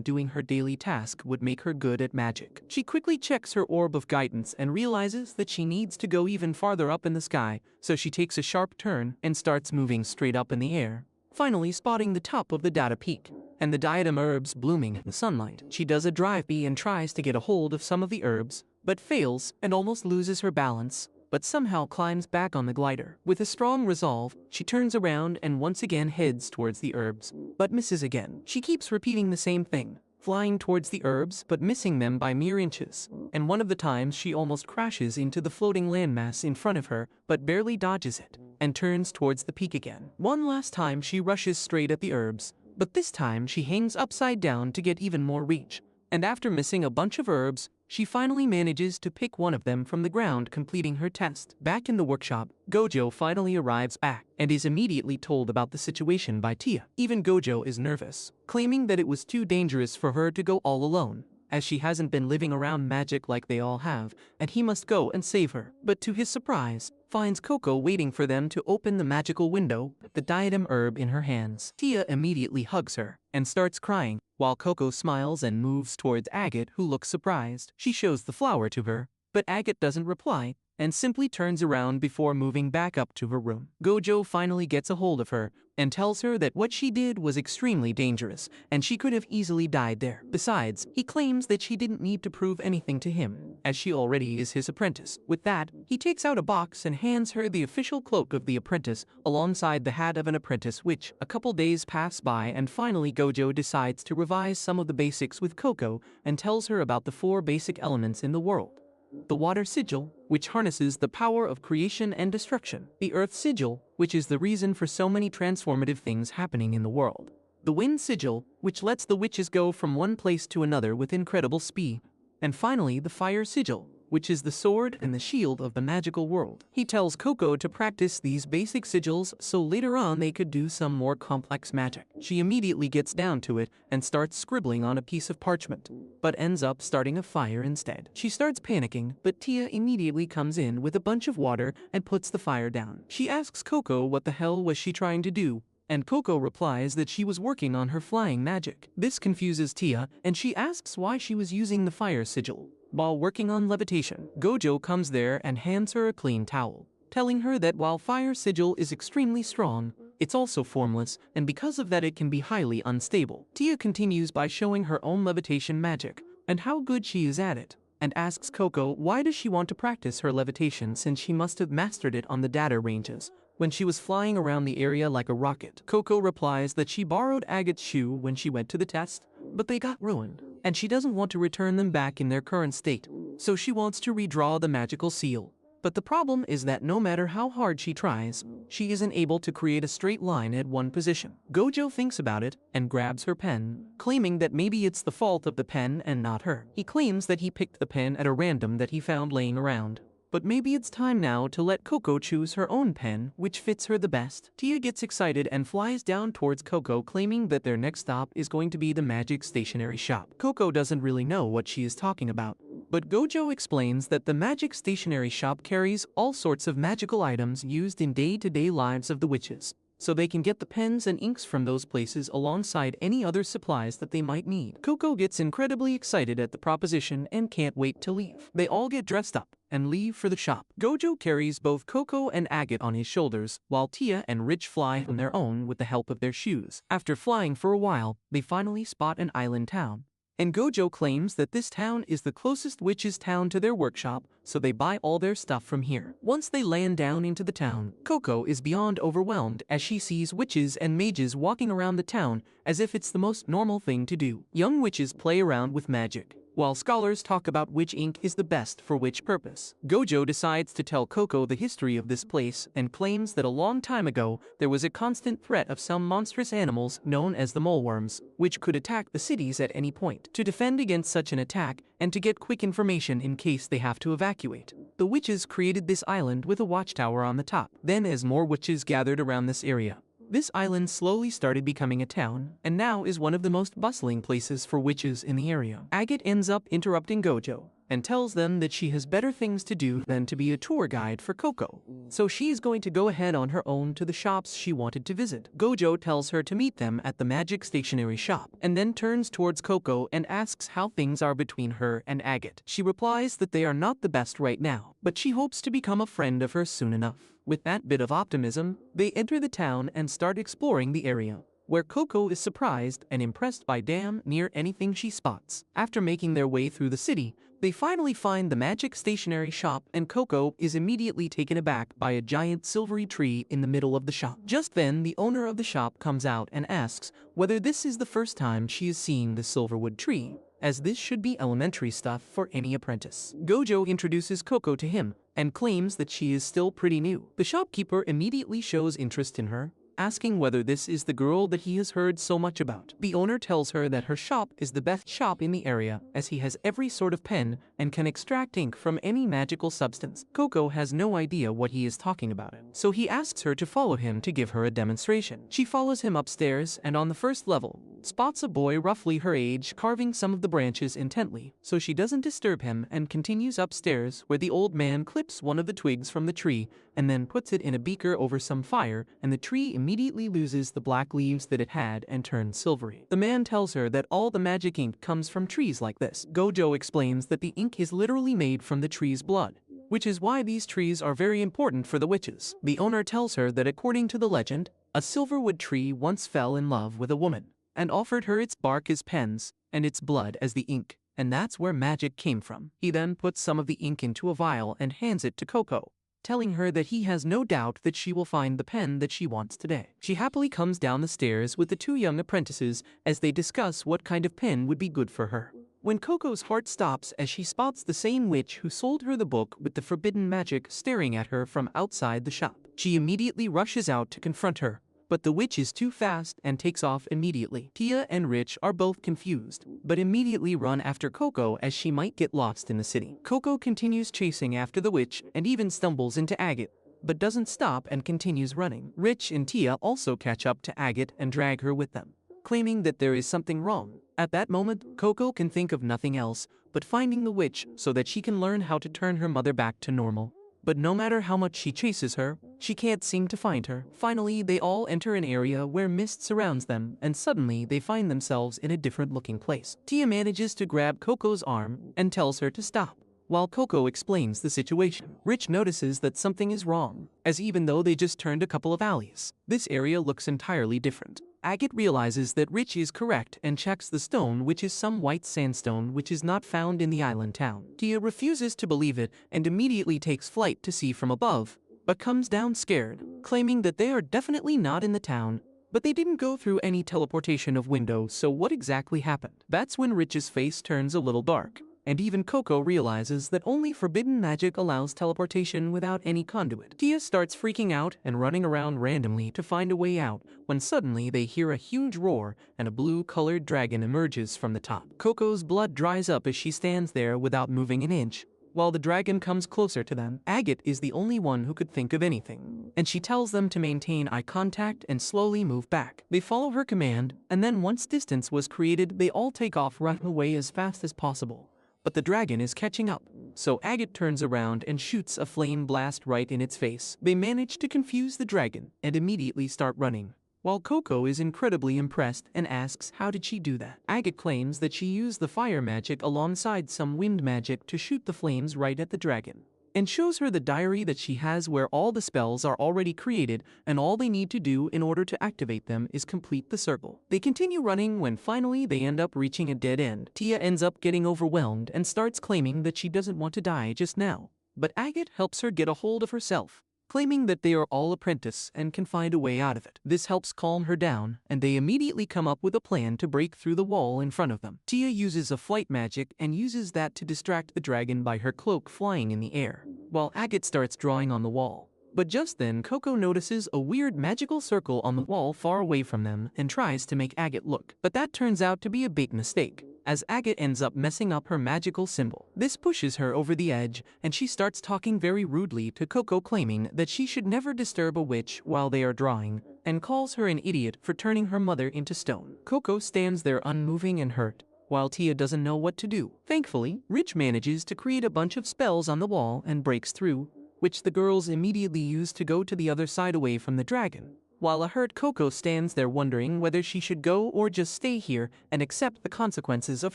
doing her daily task would make her good at magic. She quickly checks her orb of guidance and realizes that she needs to go even farther up in the sky, so she takes a sharp turn and starts moving straight up in the air, finally spotting the top of the data peak and the diadem herbs blooming in the sunlight. She does a drive-by and tries to get a hold of some of the herbs, but fails and almost loses her balance, but somehow climbs back on the glider. With a strong resolve, she turns around and once again heads towards the herbs, but misses again. She keeps repeating the same thing, flying towards the herbs but missing them by mere inches, and one of the times she almost crashes into the floating landmass in front of her but barely dodges it, and turns towards the peak again. One last time she rushes straight at the herbs, but this time she hangs upside down to get even more reach, and after missing a bunch of herbs, she finally manages to pick one of them from the ground, completing her test. Back in the workshop, Gojo finally arrives back and is immediately told about the situation by Tia. Even Gojo is nervous, claiming that it was too dangerous for her to go all alone, as she hasn't been living around magic like they all have, and he must go and save her. But to his surprise, finds Coco waiting for them to open the magical window, the diadem herb in her hands. Tia immediately hugs her and starts crying, while Coco smiles and moves towards Agate, who looks surprised. She shows the flower to her, but Agate doesn't reply and simply turns around before moving back up to her room. Gojo finally gets a hold of her and tells her that what she did was extremely dangerous and she could have easily died there. Besides, he claims that she didn't need to prove anything to him, as she already is his apprentice. With that, he takes out a box and hands her the official cloak of the apprentice alongside the hat of an apprentice, which a couple days pass by and finally Gojo decides to revise some of the basics with Coco and tells her about the 4 basic elements in the world. The water sigil, which harnesses the power of creation and destruction. The earth sigil, which is the reason for so many transformative things happening in the world. The wind sigil, which lets the witches go from one place to another with incredible speed. And finally, the fire sigil, which is the sword and the shield of the magical world. He tells Coco to practice these basic sigils so later on they could do some more complex magic. She immediately gets down to it and starts scribbling on a piece of parchment, but ends up starting a fire instead. She starts panicking, but Tia immediately comes in with a bunch of water and puts the fire down. She asks Coco what the hell was she trying to do, and Coco replies that she was working on her flying magic. This confuses Tia, and she asks why she was using the fire sigil while working on levitation. Gojo comes there and hands her a clean towel, telling her that while fire sigil is extremely strong, it's also formless, and because of that it can be highly unstable. Tia continues by showing her own levitation magic, and how good she is at it, and asks Coco why does she want to practice her levitation since she must have mastered it on the data ranges when she was flying around the area like a rocket. Coco replies that she borrowed Agate's shoe when she went to the test, but they got ruined, and she doesn't want to return them back in their current state, so she wants to redraw the magical seal. But the problem is that no matter how hard she tries, she isn't able to create a straight line at one position. Gojo thinks about it and grabs her pen, claiming that maybe it's the fault of the pen and not her. He claims that he picked the pen at a random that he found laying around. But maybe it's time now to let Coco choose her own pen, which fits her the best. Tia gets excited and flies down towards Coco, claiming that their next stop is going to be the magic stationery shop. Coco doesn't really know what she is talking about, but Gojo explains that the magic stationery shop carries all sorts of magical items used in day-to-day lives of the witches, so they can get the pens and inks from those places alongside any other supplies that they might need. Coco gets incredibly excited at the proposition and can't wait to leave. They all get dressed up and leave for the shop. Gojo carries both Coco and Agate on his shoulders, while Tia and Rich fly on their own with the help of their shoes. After flying for a while, they finally spot an island town, and Gojo claims that this town is the closest witches' town to their workshop, so they buy all their stuff from here. Once they land down into the town, Coco is beyond overwhelmed as she sees witches and mages walking around the town as if it's the most normal thing to do. Young witches play around with magic, while scholars talk about which ink is the best for which purpose. Gojo decides to tell Coco the history of this place and claims that a long time ago there was a constant threat of some monstrous animals known as the moleworms, which could attack the cities at any point. To defend against such an attack and to get quick information in case they have to evacuate, the witches created this island with a watchtower on the top. Then as more witches gathered around this area, this island slowly started becoming a town, and now is one of the most bustling places for witches in the area. Agate ends up interrupting Gojo and tells them that she has better things to do than to be a tour guide for Coco, so she's going to go ahead on her own to the shops she wanted to visit. Gojo tells her to meet them at the magic stationery shop, and then turns towards Coco and asks how things are between her and Agate. She replies that they are not the best right now, but she hopes to become a friend of hers soon enough. With that bit of optimism, they enter the town and start exploring the area, where Coco is surprised and impressed by damn near anything she spots. After making their way through the city, they finally find the magic stationery shop, and Coco is immediately taken aback by a giant silvery tree in the middle of the shop. Just then, the owner of the shop comes out and asks whether this is the first time she is seeing the silverwood tree, as this should be elementary stuff for any apprentice. Gojo introduces Coco to him and claims that she is still pretty new. The shopkeeper immediately shows interest in her, asking whether this is the girl that he has heard so much about. The owner tells her that her shop is the best shop in the area, as he has every sort of pen and can extract ink from any magical substance. Coco has no idea what he is talking about, so he asks her to follow him to give her a demonstration. She follows him upstairs, and on the first level, spots a boy roughly her age carving some of the branches intently, so she doesn't disturb him and continues upstairs, where the old man clips one of the twigs from the tree and then puts it in a beaker over some fire, and the tree immediately loses the black leaves that it had and turns silvery. The man tells her that all the magic ink comes from trees like this. Gojo explains that the ink is literally made from the tree's blood, which is why these trees are very important for the witches. The owner tells her that according to the legend, a silverwood tree once fell in love with a woman and offered her its bark as pens and its blood as the ink, and that's where magic came from. He then puts some of the ink into a vial and hands it to Coco, telling her that he has no doubt that she will find the pen that she wants today. She happily comes down the stairs with the two young apprentices as they discuss what kind of pen would be good for her, when Coco's heart stops as she spots the same witch who sold her the book with the forbidden magic staring at her from outside the shop. She immediately rushes out to confront her, but the witch is too fast and takes off immediately. Tia and Rich are both confused, but immediately run after Coco as she might get lost in the city. Coco continues chasing after the witch and even stumbles into Agate, but doesn't stop and continues running. Rich and Tia also catch up to Agate and drag her with them, claiming that there is something wrong. At that moment, Coco can think of nothing else but finding the witch so that she can learn how to turn her mother back to normal. But no matter how much she chases her, she can't seem to find her. Finally, they all enter an area where mist surrounds them, and suddenly they find themselves in a different looking place. Tia manages to grab Coco's arm and tells her to stop, while Coco explains the situation. Rich notices that something is wrong, as even though they just turned a couple of alleys, this area looks entirely different. Agate realizes that Rich is correct and checks the stone, which is some white sandstone which is not found in the island town. Tia refuses to believe it and immediately takes flight to see from above, but comes down scared, claiming that they are definitely not in the town, but they didn't go through any teleportation of windows, so what exactly happened? That's when Rich's face turns a little dark, and even Coco realizes that only forbidden magic allows teleportation without any conduit. Tia starts freaking out and running around randomly to find a way out, when suddenly they hear a huge roar and a blue-colored dragon emerges from the top. Coco's blood dries up as she stands there without moving an inch, while the dragon comes closer to them. Agate is the only one who could think of anything, and she tells them to maintain eye contact and slowly move back. They follow her command, and then once distance was created, they all take off running away as fast as possible. But the dragon is catching up, so Agate turns around and shoots a flame blast right in its face. They manage to confuse the dragon and immediately start running, while Coco is incredibly impressed and asks how did she do that. Agate claims that she used the fire magic alongside some wind magic to shoot the flames right at the dragon, and shows her the diary that she has where all the spells are already created and all they need to do in order to activate them is complete the circle. They continue running when finally they end up reaching a dead end. Tia ends up getting overwhelmed and starts claiming that she doesn't want to die just now, but Agate helps her get a hold of herself claiming that they are all apprentices and can find a way out of it. This helps calm her down, and they immediately come up with a plan to break through the wall in front of them. Tia uses a flight magic and uses that to distract the dragon by her cloak flying in the air, while Agate starts drawing on the wall. But just then Coco notices a weird magical circle on the wall far away from them and tries to make Agate look. But that turns out to be a big mistake, as Agate ends up messing up her magical symbol. This pushes her over the edge, and she starts talking very rudely to Coco, claiming that she should never disturb a witch while they are drawing, and calls her an idiot for turning her mother into stone. Coco stands there unmoving and hurt, while Tia doesn't know what to do. Thankfully, Rich manages to create a bunch of spells on the wall and breaks through, which the girls immediately use to go to the other side away from the dragon, while a hurt Coco stands there wondering whether she should go or just stay here and accept the consequences of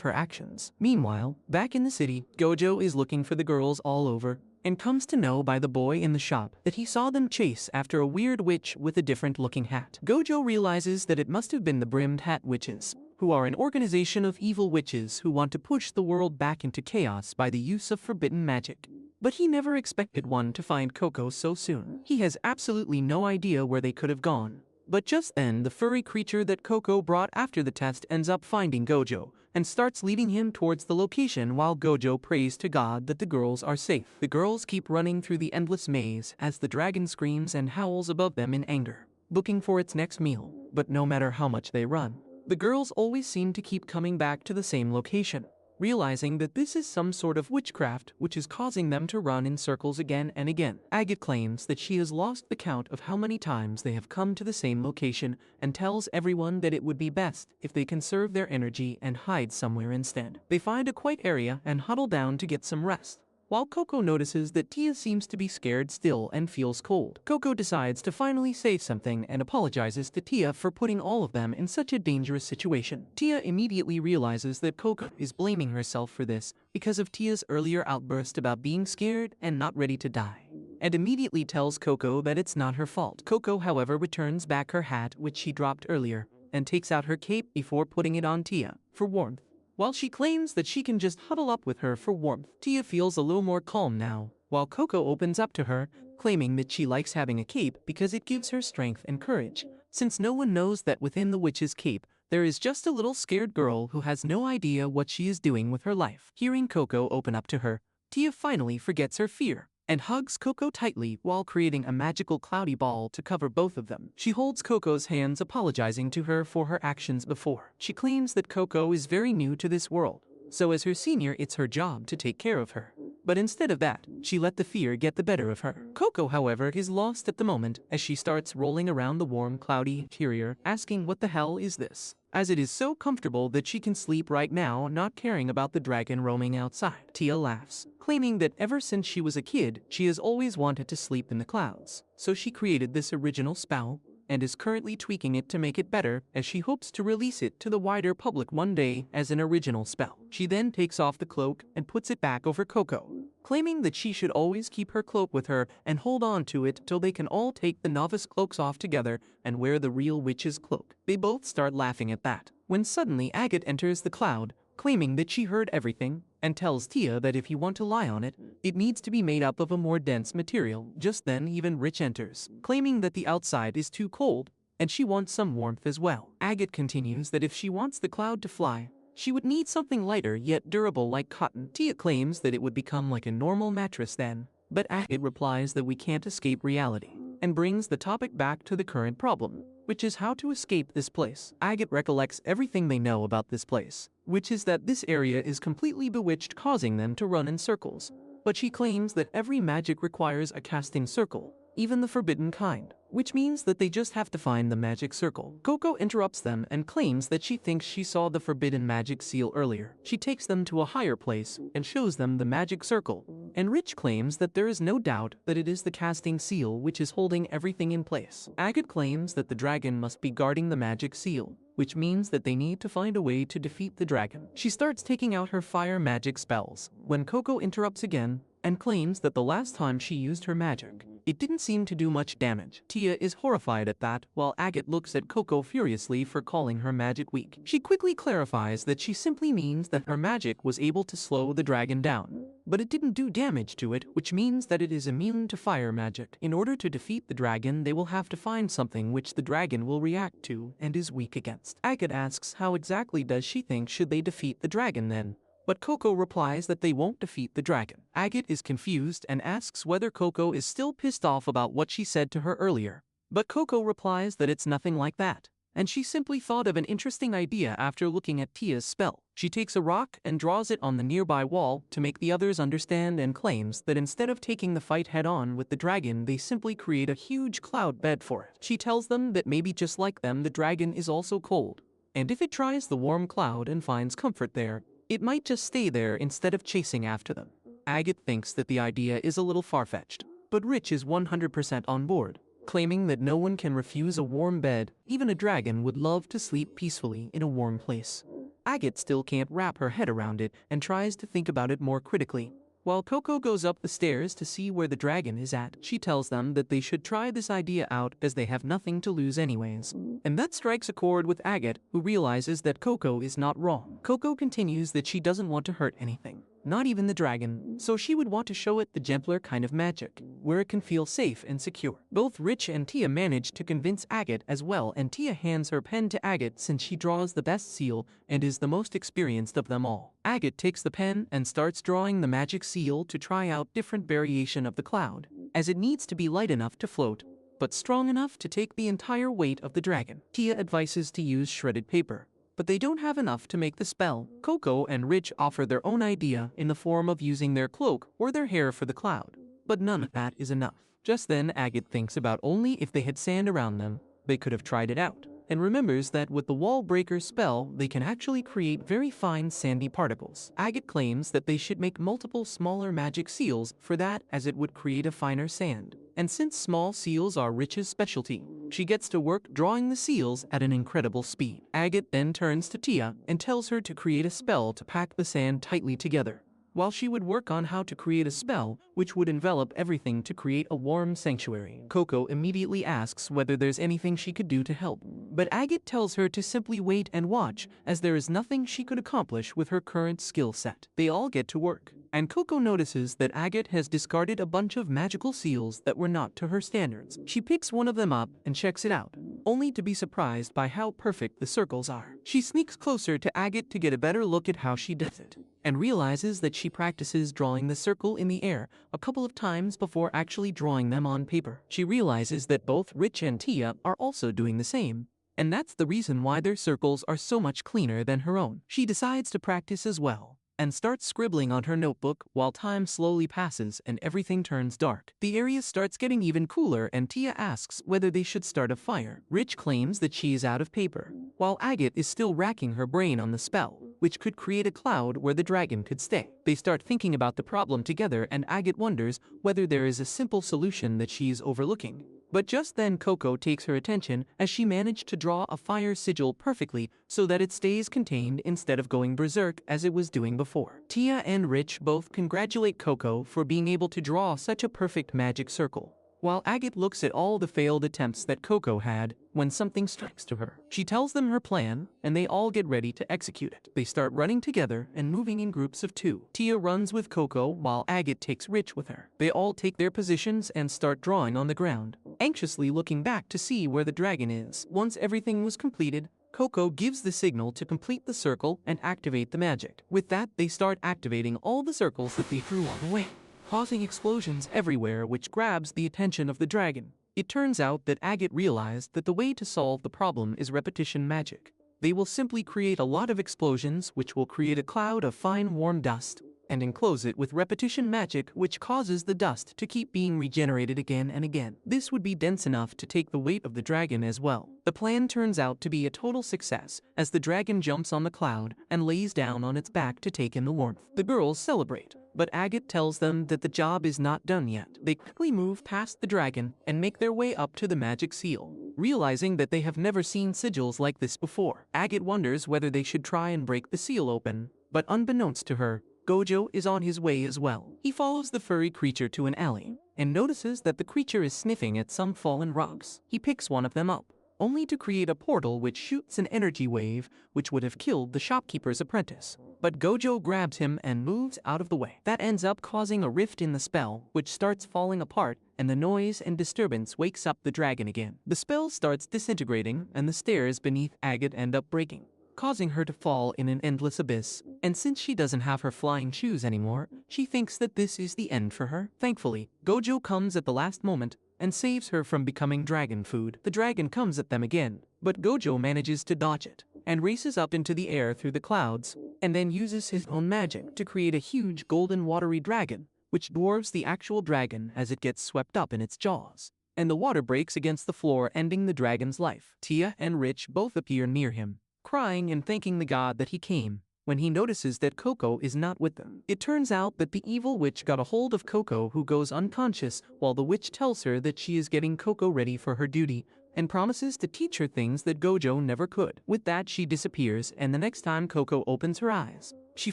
her actions. Meanwhile, back in the city, Gojo is looking for the girls all over, and comes to know by the boy in the shop that he saw them chase after a weird witch with a different looking hat. Gojo realizes that it must have been the Brimmed Hat Witches, who are an organization of evil witches who want to push the world back into chaos by the use of forbidden magic. But he never expected one to find Coco so soon. He has absolutely no idea where they could have gone. But just then, the furry creature that Coco brought after the test ends up finding Gojo, and starts leading him towards the location while Gojo prays to God that the girls are safe. The girls keep running through the endless maze as the dragon screams and howls above them in anger, looking for its next meal. But no matter how much they run, the girls always seem to keep coming back to the same location, realizing that this is some sort of witchcraft which is causing them to run in circles again and again. Agate claims that she has lost the count of how many times they have come to the same location and tells everyone that it would be best if they conserve their energy and hide somewhere instead. They find a quiet area and huddle down to get some rest, while Coco notices that Tia seems to be scared still and feels cold. Coco decides to finally say something and apologizes to Tia for putting all of them in such a dangerous situation. Tia immediately realizes that Coco is blaming herself for this because of Tia's earlier outburst about being scared and not ready to die, and immediately tells Coco that it's not her fault. Coco, however, returns back her hat which she dropped earlier and takes out her cape before putting it on Tia for warmth. While she claims that she can just huddle up with her for warmth, Tia feels a little more calm now, while Coco opens up to her, claiming that she likes having a cape because it gives her strength and courage, since no one knows that within the witch's cape, there is just a little scared girl who has no idea what she is doing with her life. Hearing Coco open up to her, Tia finally forgets her fear and hugs Coco tightly while creating a magical cloudy ball to cover both of them. She holds Coco's hands, apologizing to her for her actions before. She claims that Coco is very new to this world, so as her senior it's her job to take care of her. But instead of that, she let the fear get the better of her. Coco, however, is lost at the moment as she starts rolling around the warm, cloudy interior, asking what the hell is this, as it is so comfortable that she can sleep right now, not caring about the dragon roaming outside. Tia laughs, claiming that ever since she was a kid, she has always wanted to sleep in the clouds, so she created this original spell and is currently tweaking it to make it better, as she hopes to release it to the wider public one day as an original spell. She then takes off the cloak and puts it back over Coco, claiming that she should always keep her cloak with her and hold on to it till they can all take the novice cloaks off together and wear the real witch's cloak. They both start laughing at that, when suddenly Agate enters the cloud, claiming that she heard everything, and tells Tia that if you want to lie on it, it needs to be made up of a more dense material. Just then even Rich enters, claiming that the outside is too cold, and she wants some warmth as well. Agate continues that if she wants the cloud to fly, she would need something lighter yet durable like cotton. Tia claims that it would become like a normal mattress then, but Agate replies that we can't escape reality, and brings the topic back to the current problem, which is how to escape this place. Agate recollects everything they know about this place, which is that this area is completely bewitched, causing them to run in circles. But she claims that every magic requires a casting circle, even the forbidden kind, which means that they just have to find the magic circle. Coco interrupts them and claims that she thinks she saw the forbidden magic seal earlier. She takes them to a higher place and shows them the magic circle, and Rich claims that there is no doubt that it is the casting seal which is holding everything in place. Agate claims that the dragon must be guarding the magic seal, which means that they need to find a way to defeat the dragon. She starts taking out her fire magic spells when Coco interrupts again and claims that the last time she used her magic, it didn't seem to do much damage. Tia is horrified at that, while Agate looks at Coco furiously for calling her magic weak. She quickly clarifies that she simply means that her magic was able to slow the dragon down, but it didn't do damage to it, which means that it is immune to fire magic. In order to defeat the dragon, they will have to find something which the dragon will react to and is weak against. Agate asks how exactly does she think should they defeat the dragon then? But Coco replies that they won't defeat the dragon. Agate is confused and asks whether Coco is still pissed off about what she said to her earlier. But Coco replies that it's nothing like that, and she simply thought of an interesting idea after looking at Tia's spell. She takes a rock and draws it on the nearby wall to make the others understand and claims that instead of taking the fight head-on with the dragon, they simply create a huge cloud bed for it. She tells them that maybe just like them, the dragon is also cold, and if it tries the warm cloud and finds comfort there, it might just stay there instead of chasing after them. Agate thinks that the idea is a little far-fetched, but Rich is 100% on board, claiming that no one can refuse a warm bed. Even a dragon would love to sleep peacefully in a warm place. Agate still can't wrap her head around it and tries to think about it more critically. While Coco goes up the stairs to see where the dragon is at, she tells them that they should try this idea out as they have nothing to lose anyways. And that strikes a chord with Agate, who realizes that Coco is not wrong. Coco continues that she doesn't want to hurt anything, not even the dragon, so she would want to show it the gentler kind of magic, where it can feel safe and secure. Both Rich and Tia manage to convince Agate as well, and Tia hands her pen to Agate since she draws the best seal and is the most experienced of them all. Agate takes the pen and starts drawing the magic seal to try out different variation of the cloud, as it needs to be light enough to float, but strong enough to take the entire weight of the dragon. Tia advises to use shredded paper, but they don't have enough to make the spell. Coco and Rich offer their own idea in the form of using their cloak or their hair for the cloud, but none of that is enough. Just then Agate thinks about only if they had sand around them, they could have tried it out, and remembers that with the wall breaker spell, they can actually create very fine sandy particles. Agate claims that they should make multiple smaller magic seals for that, as it would create a finer sand. And since small seals are Rich's specialty, she gets to work drawing the seals at an incredible speed. Agate then turns to Tia and tells her to create a spell to pack the sand tightly together, while she would work on how to create a spell which would envelop everything to create a warm sanctuary. Coco immediately asks whether there's anything she could do to help, but Agate tells her to simply wait and watch, as there is nothing she could accomplish with her current skill set. They all get to work, and Coco notices that Agate has discarded a bunch of magical seals that were not to her standards. She picks one of them up and checks it out, only to be surprised by how perfect the circles are. She sneaks closer to Agate to get a better look at how she does it, and realizes that she practices drawing the circle in the air a couple of times before actually drawing them on paper. She realizes that both Rich and Tia are also doing the same, and that's the reason why their circles are so much cleaner than her own. She decides to practice as well, and starts scribbling on her notebook while time slowly passes and everything turns dark. The area starts getting even cooler, and Tia asks whether they should start a fire. Rich claims that she is out of paper, while Agate is still racking her brain on the spell, which could create a cloud where the dragon could stay. They start thinking about the problem together, and Agate wonders whether there is a simple solution that she is overlooking. But just then Coco takes her attention, as she managed to draw a fire sigil perfectly so that it stays contained instead of going berserk as it was doing before. Tia and Rich both congratulate Coco for being able to draw such a perfect magic circle, while Agate looks at all the failed attempts that Coco had when something strikes to her. She tells them her plan, and they all get ready to execute it. They start running together and moving in groups of 2. Tia runs with Coco while Agate takes Rich with her. They all take their positions and start drawing on the ground, anxiously looking back to see where the dragon is. Once everything was completed, Coco gives the signal to complete the circle and activate the magic. With that, they start activating all the circles that they threw on the way, causing explosions everywhere, which grabs the attention of the dragon. It turns out that Agate realized that the way to solve the problem is repetition magic. They will simply create a lot of explosions which will create a cloud of fine warm dust, and enclose it with repetition magic, which causes the dust to keep being regenerated again and again. This would be dense enough to take the weight of the dragon as well. The plan turns out to be a total success, as the dragon jumps on the cloud and lays down on its back to take in the warmth. The girls celebrate, but Agate tells them that the job is not done yet. They quickly move past the dragon and make their way up to the magic seal, realizing that they have never seen sigils like this before. Agate wonders whether they should try and break the seal open, but unbeknownst to her, Gojo is on his way as well. He follows the furry creature to an alley, and notices that the creature is sniffing at some fallen rocks. He picks one of them up, only to create a portal which shoots an energy wave which would have killed the shopkeeper's apprentice. But Gojo grabs him and moves out of the way. That ends up causing a rift in the spell, which starts falling apart, and the noise and disturbance wakes up the dragon again. The spell starts disintegrating, and the stairs beneath Agate end up breaking, causing her to fall in an endless abyss. And since she doesn't have her flying shoes anymore, she thinks that this is the end for her. Thankfully, Gojo comes at the last moment and saves her from becoming dragon food. The dragon comes at them again, but Gojo manages to dodge it and races up into the air through the clouds, and then uses his own magic to create a huge golden watery dragon, which dwarfs the actual dragon as it gets swept up in its jaws. And the water breaks against the floor, ending the dragon's life. Tia and Rich both appear near him, crying and thanking the god that he came, when he notices that Coco is not with them. It turns out that the evil witch got a hold of Coco, who goes unconscious, while the witch tells her that she is getting Coco ready for her duty, and promises to teach her things that Gojo never could. With that, she disappears, and the next time Coco opens her eyes, she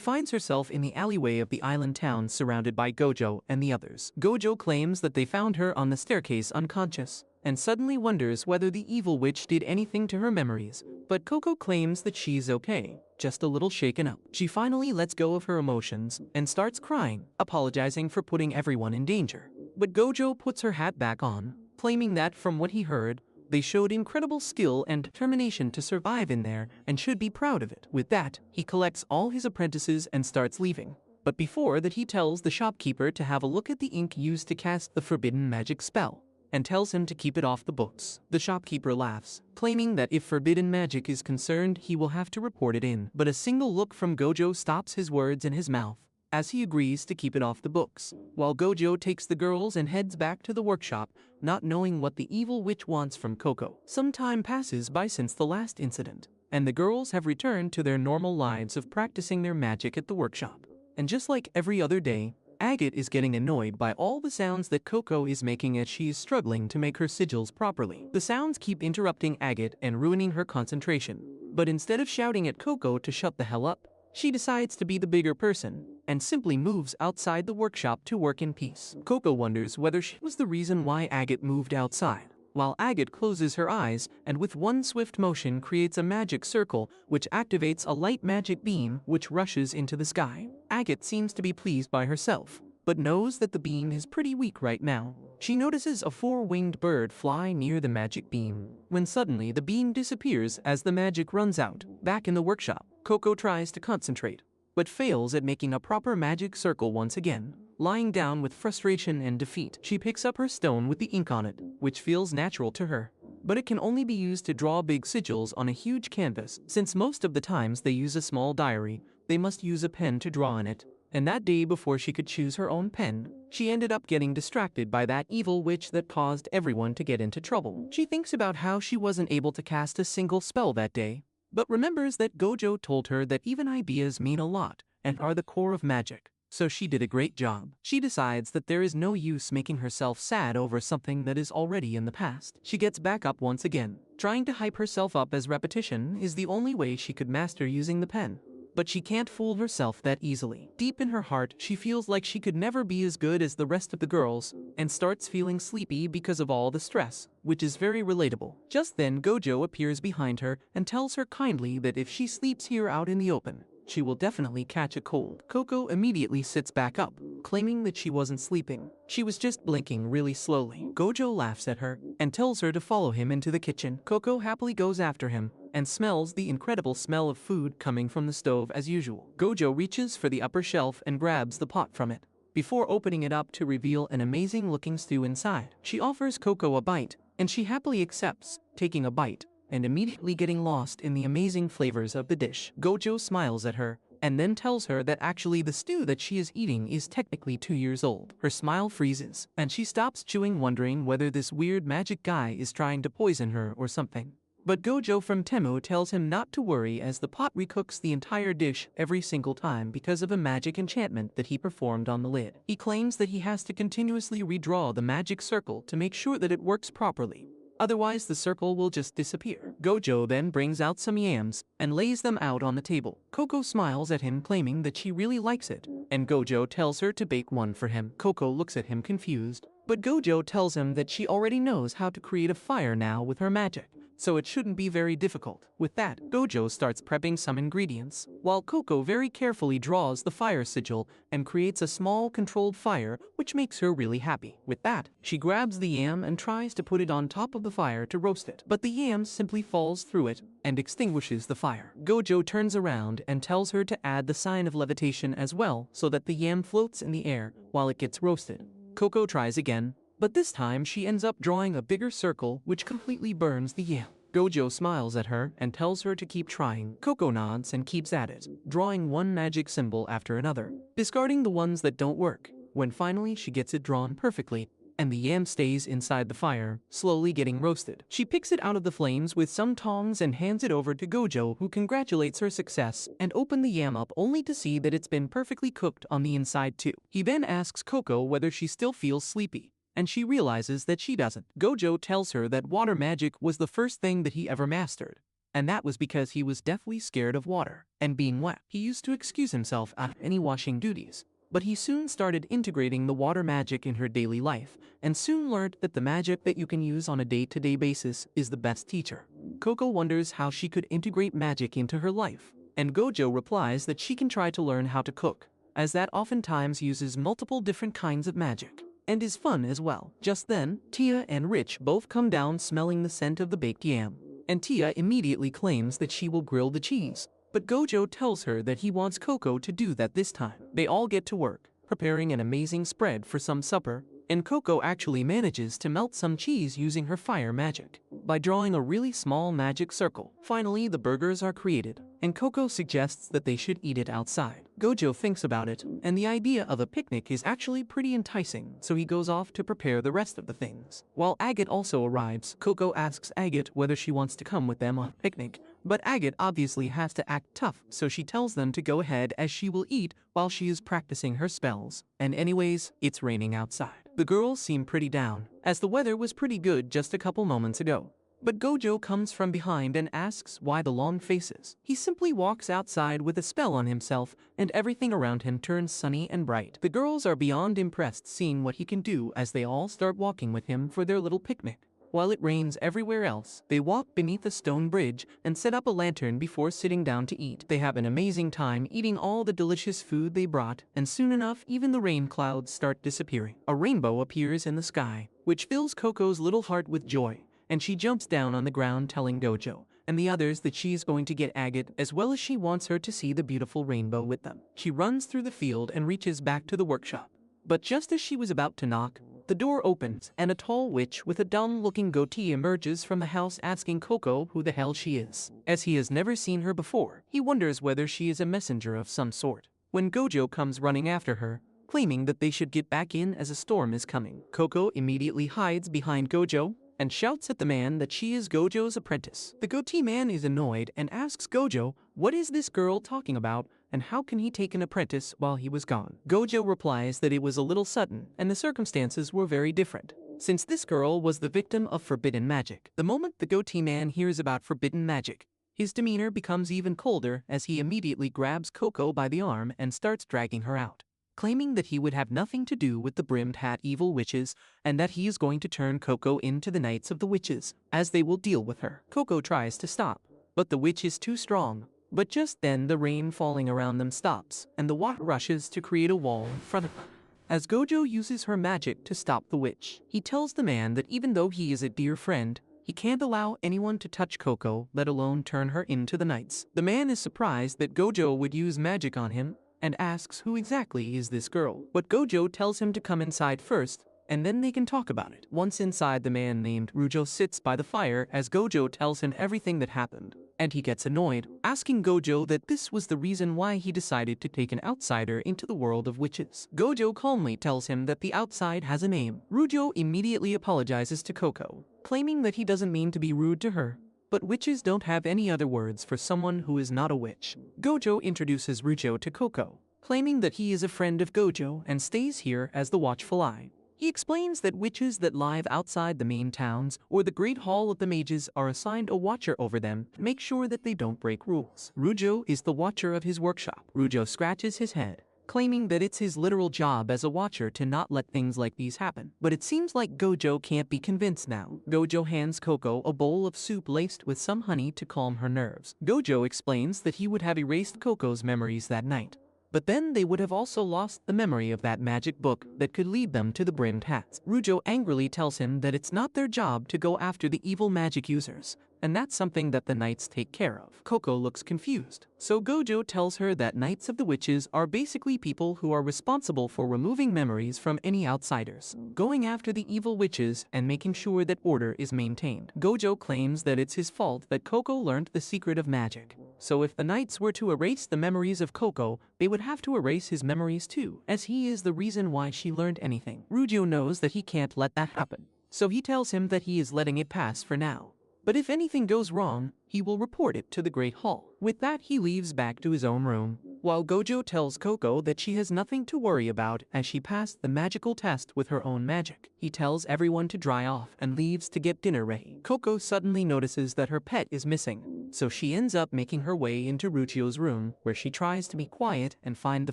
finds herself in the alleyway of the island town surrounded by Gojo and the others. Gojo claims that they found her on the staircase unconscious, and suddenly wonders whether the evil witch did anything to her memories, but Coco claims that she's okay, just a little shaken up. She finally lets go of her emotions and starts crying, apologizing for putting everyone in danger. But Gojo puts her hat back on, claiming that from what he heard, they showed incredible skill and determination to survive in there and should be proud of it. With that, he collects all his apprentices and starts leaving. But before that, he tells the shopkeeper to have a look at the ink used to cast the forbidden magic spell, and tells him to keep it off the books. The shopkeeper laughs, claiming that if forbidden magic is concerned, he will have to report it in. But a single look from Gojo stops his words in his mouth, as he agrees to keep it off the books, while Gojo takes the girls and heads back to the workshop, not knowing what the evil witch wants from Coco. Some time passes by since the last incident, and the girls have returned to their normal lives of practicing their magic at the workshop. And just like every other day, Agate is getting annoyed by all the sounds that Coco is making as she is struggling to make her sigils properly. The sounds keep interrupting Agate and ruining her concentration, but instead of shouting at Coco to shut the hell up, she decides to be the bigger person and simply moves outside the workshop to work in peace. Coco wonders whether she was the reason why Agate moved outside, while Agate closes her eyes and with one swift motion creates a magic circle which activates a light magic beam which rushes into the sky. Agate seems to be pleased by herself, but knows that the beam is pretty weak right now. She notices a four-winged bird fly near the magic beam, when suddenly the beam disappears as the magic runs out. Back in the workshop, Coco tries to concentrate, but fails at making a proper magic circle once again. Lying down with frustration and defeat, she picks up her stone with the ink on it, which feels natural to her, but it can only be used to draw big sigils on a huge canvas. Since most of the times they use a small diary, they must use a pen to draw in it. And that day, before she could choose her own pen, she ended up getting distracted by that evil witch that caused everyone to get into trouble. She thinks about how she wasn't able to cast a single spell that day, but remembers that Gojo told her that even ideas mean a lot and are the core of magic, so she did a great job. She decides that there is no use making herself sad over something that is already in the past. She gets back up once again, trying to hype herself up as repetition is the only way she could master using the pen. But she can't fool herself that easily. Deep in her heart, she feels like she could never be as good as the rest of the girls, and starts feeling sleepy because of all the stress, which is very relatable. Just then, Gojo appears behind her and tells her kindly that if she sleeps here out in the open, she will definitely catch a cold. Coco immediately sits back up, claiming that she wasn't sleeping. She was just blinking really slowly. Gojo laughs at her and tells her to follow him into the kitchen. Coco happily goes after him and smells the incredible smell of food coming from the stove as usual. Gojo reaches for the upper shelf and grabs the pot from it, before opening it up to reveal an amazing-looking stew inside. She offers Coco a bite, and she happily accepts, taking a bite and immediately getting lost in the amazing flavors of the dish. Gojo smiles at her and then tells her that actually the stew that she is eating is technically 2 years old. Her smile freezes, and she stops chewing, wondering whether this weird magic guy is trying to poison her or something. But Gojo from Temu tells him not to worry, as the pot recooks the entire dish every single time because of a magic enchantment that he performed on the lid. He claims that he has to continuously redraw the magic circle to make sure that it works properly. Otherwise, the circle will just disappear. Gojo then brings out some yams and lays them out on the table. Coco smiles at him, claiming that she really likes it, and Gojo tells her to bake one for him. Coco looks at him confused But Gojo tells him that she already knows how to create a fire now with her magic, so it shouldn't be very difficult. With that, Gojo starts prepping some ingredients, while Coco very carefully draws the fire sigil and creates a small controlled fire, which makes her really happy. With that, she grabs the yam and tries to put it on top of the fire to roast it, but the yam simply falls through it and extinguishes the fire. Gojo turns around and tells her to add the sign of levitation as well so that the yam floats in the air while it gets roasted. Coco tries again, but this time she ends up drawing a bigger circle which completely burns the yam. Gojo smiles at her and tells her to keep trying. Coco nods and keeps at it, drawing one magic symbol after another, discarding the ones that don't work, when finally she gets it drawn perfectly, and the yam stays inside the fire, slowly getting roasted. She picks it out of the flames with some tongs and hands it over to Gojo, who congratulates her success and opens the yam up only to see that it's been perfectly cooked on the inside too. He then asks Coco whether she still feels sleepy, and she realizes that she doesn't. Gojo tells her that water magic was the first thing that he ever mastered, and that was because he was deathly scared of water and being wet. He used to excuse himself out of any washing duties, but he soon started integrating the water magic in her daily life, and soon learned that the magic that you can use on a day-to-day basis is the best teacher. Coco wonders how she could integrate magic into her life, and Gojo replies that she can try to learn how to cook, as that oftentimes uses multiple different kinds of magic, and is fun as well. Just then, Tia and Rich both come down smelling the scent of the baked yam, and Tia immediately claims that she will grill the cheese. But Gojo tells her that he wants Coco to do that this time. They all get to work, preparing an amazing spread for some supper, and Coco actually manages to melt some cheese using her fire magic by drawing a really small magic circle. Finally, the burgers are created, and Coco suggests that they should eat it outside. Gojo thinks about it, and the idea of a picnic is actually pretty enticing, so he goes off to prepare the rest of the things. While Agate also arrives, Coco asks Agate whether she wants to come with them on a picnic, but Agate obviously has to act tough, so she tells them to go ahead as she will eat while she is practicing her spells. And anyways, it's raining outside. The girls seem pretty down, as the weather was pretty good just a couple moments ago. But Gojo comes from behind and asks why the long faces. He simply walks outside with a spell on himself, and everything around him turns sunny and bright. The girls are beyond impressed seeing what he can do as they all start walking with him for their little picnic. While it rains everywhere else, they walk beneath a stone bridge and set up a lantern before sitting down to eat. They have an amazing time eating all the delicious food they brought, and soon enough even the rain clouds start disappearing. A rainbow appears in the sky, which fills Coco's little heart with joy, and she jumps down on the ground telling Gojo and the others that she is going to get Agate, as well as she wants her to see the beautiful rainbow with them. She runs through the field and reaches back to the workshop. But just as she was about to knock, the door opens, and a tall witch with a dumb-looking goatee emerges from the house asking Coco who the hell she is. As he has never seen her before, he wonders whether she is a messenger of some sort, when Gojo comes running after her, claiming that they should get back in as a storm is coming. Coco immediately hides behind Gojo and shouts at the man that she is Gojo's apprentice. The goatee man is annoyed and asks Gojo, what is this girl talking about, and how can he take an apprentice while he was gone? Gojo replies that it was a little sudden, and the circumstances were very different, since this girl was the victim of forbidden magic. The moment the goatee man hears about forbidden magic, his demeanor becomes even colder as he immediately grabs Coco by the arm and starts dragging her out, claiming that he would have nothing to do with the brimmed hat evil witches, and that he is going to turn Coco into the Knights of the Witches, as they will deal with her. Coco tries to stop, but the witch is too strong. But just then the rain falling around them stops, and the water rushes to create a wall in front of them. As Gojo uses her magic to stop the witch, he tells the man that even though he is a dear friend, he can't allow anyone to touch Coco, let alone turn her into the knights. The man is surprised that Gojo would use magic on him, and asks who exactly is this girl. But Gojo tells him to come inside first, and then they can talk about it. Once inside, the man named Rujo sits by the fire as Gojo tells him everything that happened, and he gets annoyed, asking Gojo that this was the reason why he decided to take an outsider into the world of witches. Gojo calmly tells him that the outside has a name. Rujo immediately apologizes to Coco, claiming that he doesn't mean to be rude to her, but witches don't have any other words for someone who is not a witch. Gojo introduces Rujo to Coco, claiming that he is a friend of Gojo and stays here as the watchful eye. He explains that witches that live outside the main towns or the Great Hall of the Mages are assigned a watcher over them to make sure that they don't break rules. Rujo is the watcher of his workshop. Rujo scratches his head claiming that it's his literal job as a watcher to not let things like these happen. But it seems like Gojo can't be convinced now. Gojo hands Coco a bowl of soup laced with some honey to calm her nerves. Gojo explains that he would have erased Coco's memories that night, but then they would have also lost the memory of that magic book that could lead them to the brimmed hats. Rujo angrily tells him that it's not their job to go after the evil magic users, and that's something that the knights take care of. Coco looks confused, so Gojo tells her that Knights of the Witches are basically people who are responsible for removing memories from any outsiders, going after the evil witches and making sure that order is maintained. Gojo claims that it's his fault that Coco learned the secret of magic, so if the Knights were to erase the memories of Coco, they would have to erase his memories too, as he is the reason why she learned anything. Rujo knows that he can't let that happen, so he tells him that he is letting it pass for now. But if anything goes wrong, he will report it to the Great Hall. With that, he leaves back to his own room, while Gojo tells Coco that she has nothing to worry about as she passed the magical test with her own magic. He tells everyone to dry off and leaves to get dinner ready. Coco suddenly notices that her pet is missing, so she ends up making her way into Rujo's room, where she tries to be quiet and find the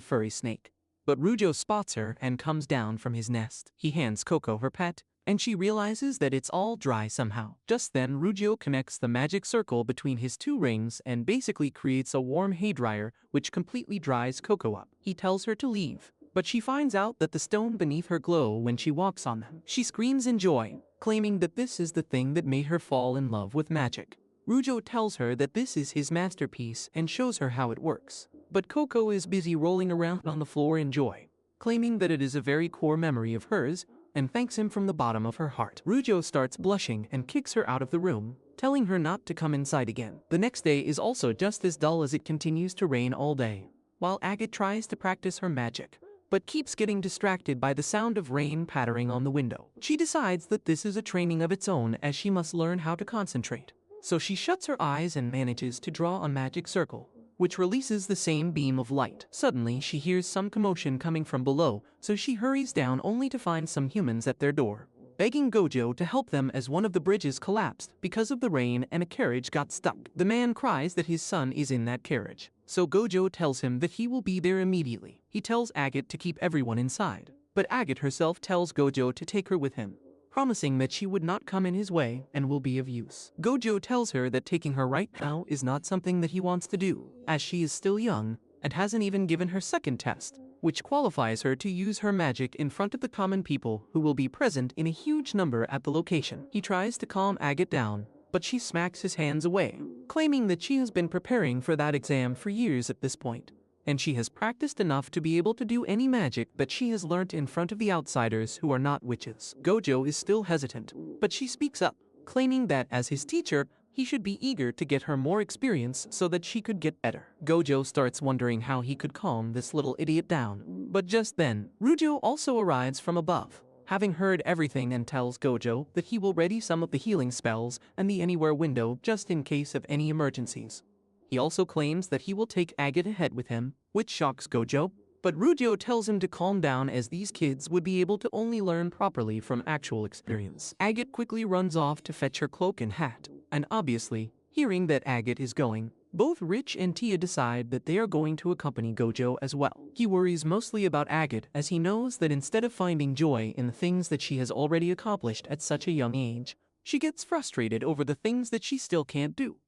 furry snake. But Rujo spots her and comes down from his nest. He hands Coco her pet, and she realizes that it's all dry somehow. Just then, Rujo connects the magic circle between his two rings and basically creates a warm hairdryer which completely dries Coco up. He tells her to leave, but she finds out that the stone beneath her glow when she walks on them. She screams in joy, claiming that this is the thing that made her fall in love with magic. Rujo tells her that this is his masterpiece and shows her how it works. But Coco is busy rolling around on the floor in joy, claiming that it is a very core memory of hers, and thanks him from the bottom of her heart. Rujo starts blushing and kicks her out of the room, telling her not to come inside again. The next day is also just as dull as it continues to rain all day, while Agate tries to practice her magic, but keeps getting distracted by the sound of rain pattering on the window. She decides that this is a training of its own as she must learn how to concentrate. So she shuts her eyes and manages to draw a magic circle, which releases the same beam of light. Suddenly, she hears some commotion coming from below, so she hurries down only to find some humans at their door, begging Gojo to help them as one of the bridges collapsed because of the rain and a carriage got stuck. The man cries that his son is in that carriage, so Gojo tells him that he will be there immediately. He tells Agate to keep everyone inside, but Agate herself tells Gojo to take her with him, promising that she would not come in his way and will be of use. Gojo tells her that taking her right now is not something that he wants to do, as she is still young and hasn't even given her second test, which qualifies her to use her magic in front of the common people who will be present in a huge number at the location. He tries to calm Agate down, but she smacks his hands away, claiming that she has been preparing for that exam for years at this point, and she has practiced enough to be able to do any magic that she has learnt in front of the outsiders who are not witches. Gojo is still hesitant, but she speaks up, claiming that as his teacher, he should be eager to get her more experience so that she could get better. Gojo starts wondering how he could calm this little idiot down, but just then, Rujo also arrives from above, having heard everything, and tells Gojo that he will ready some of the healing spells and the anywhere window just in case of any emergencies. He also claims that he will take Agate ahead with him, which shocks Gojo, but Rujo tells him to calm down as these kids would be able to only learn properly from actual experience. Agate quickly runs off to fetch her cloak and hat, and obviously, hearing that Agate is going, both Rich and Tia decide that they are going to accompany Gojo as well. He worries mostly about Agate as he knows that instead of finding joy in the things that she has already accomplished at such a young age, she gets frustrated over the things that she still can't do.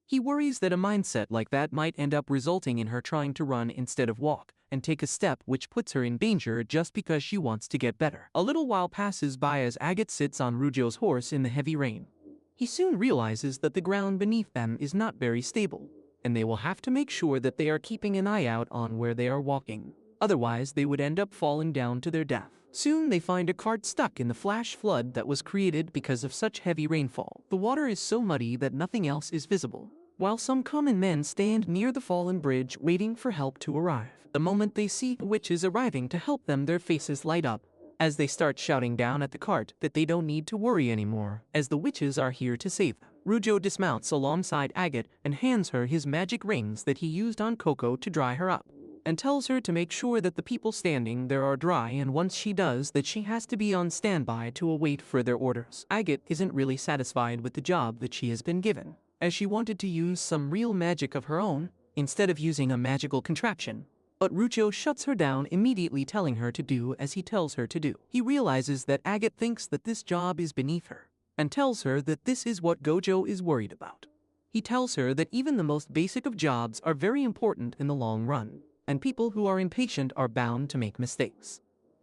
He worries that a mindset like that might end up resulting in her trying to run instead of walk, and take a step which puts her in danger just because she wants to get better. A little while passes by as Agate sits on Rujo's horse in the heavy rain. He soon realizes that the ground beneath them is not very stable, and they will have to make sure that they are keeping an eye out on where they are walking. Otherwise, they would end up falling down to their death. Soon they find a cart stuck in the flash flood that was created because of such heavy rainfall. The water is so muddy that nothing else is visible, while some common men stand near the fallen bridge waiting for help to arrive. The moment they see witches arriving to help them, their faces light up, as they start shouting down at the cart that they don't need to worry anymore, as the witches are here to save them. Rujo dismounts alongside Agate and hands her his magic rings that he used on Coco to dry her up, and tells her to make sure that the people standing there are dry, and once she does that she has to be on standby to await further orders. Agate isn't really satisfied with the job that she has been given, as she wanted to use some real magic of her own, instead of using a magical contraption. But Rujo shuts her down, immediately telling her to do as he tells her to do. He realizes that Agate thinks that this job is beneath her, and tells her that this is what Gojo is worried about. He tells her that even the most basic of jobs are very important in the long run, and people who are impatient are bound to make mistakes.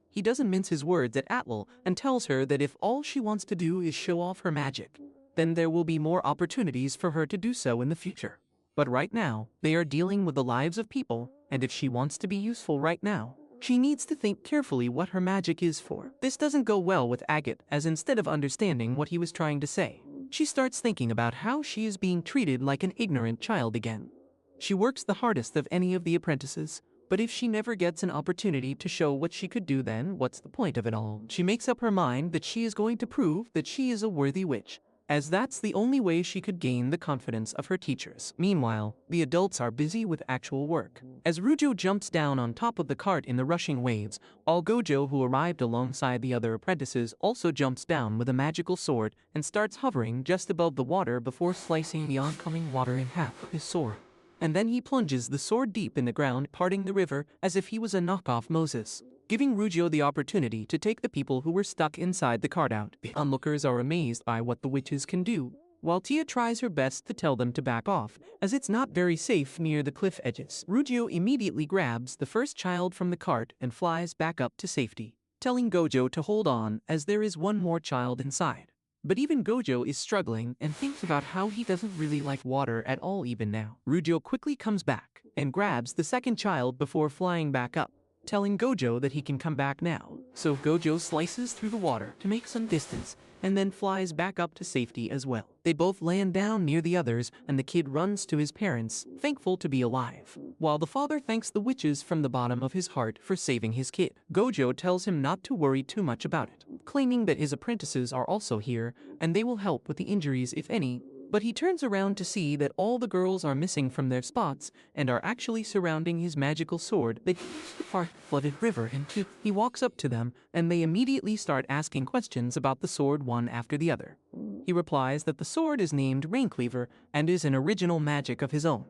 He doesn't mince his words at all and tells her that if all she wants to do is show off her magic, then there will be more opportunities for her to do so in the future. But right now, they are dealing with the lives of people, and if she wants to be useful right now, she needs to think carefully what her magic is for. This doesn't go well with Agate, as instead of understanding what he was trying to say, she starts thinking about how she is being treated like an ignorant child again. She works the hardest of any of the apprentices, but if she never gets an opportunity to show what she could do, then what's the point of it all? She makes up her mind that she is going to prove that she is a worthy witch, as that's the only way she could gain the confidence of her teachers. Meanwhile, the adults are busy with actual work. As Rujo jumps down on top of the cart in the rushing waves, all Gojo, who arrived alongside the other apprentices, also jumps down with a magical sword and starts hovering just above the water before slicing the oncoming water in half with his sword. And then he plunges the sword deep in the ground, parting the river as if he was a knockoff Moses, giving Rujo the opportunity to take the people who were stuck inside the cart out. The onlookers are amazed by what the witches can do, while Tia tries her best to tell them to back off, as it's not very safe near the cliff edges. Rujo immediately grabs the first child from the cart and flies back up to safety, telling Gojo to hold on as there is one more child inside. But even Gojo is struggling and thinks about how he doesn't really like water at all even now. Rujo quickly comes back and grabs the second child before flying back up, telling Gojo that he can come back now. So Gojo slices through the water to make some distance and then flies back up to safety as well. They both land down near the others and the kid runs to his parents, thankful to be alive, while the father thanks the witches from the bottom of his heart for saving his kid. Gojo tells him not to worry too much about it, claiming that his apprentices are also here and they will help with the injuries if any. But he turns around to see that all the girls are missing from their spots and are actually surrounding his magical sword that he used to part the flooded river into. He walks up to them and they immediately start asking questions about the sword one after the other. He replies that the sword is named Raincleaver and is an original magic of his own.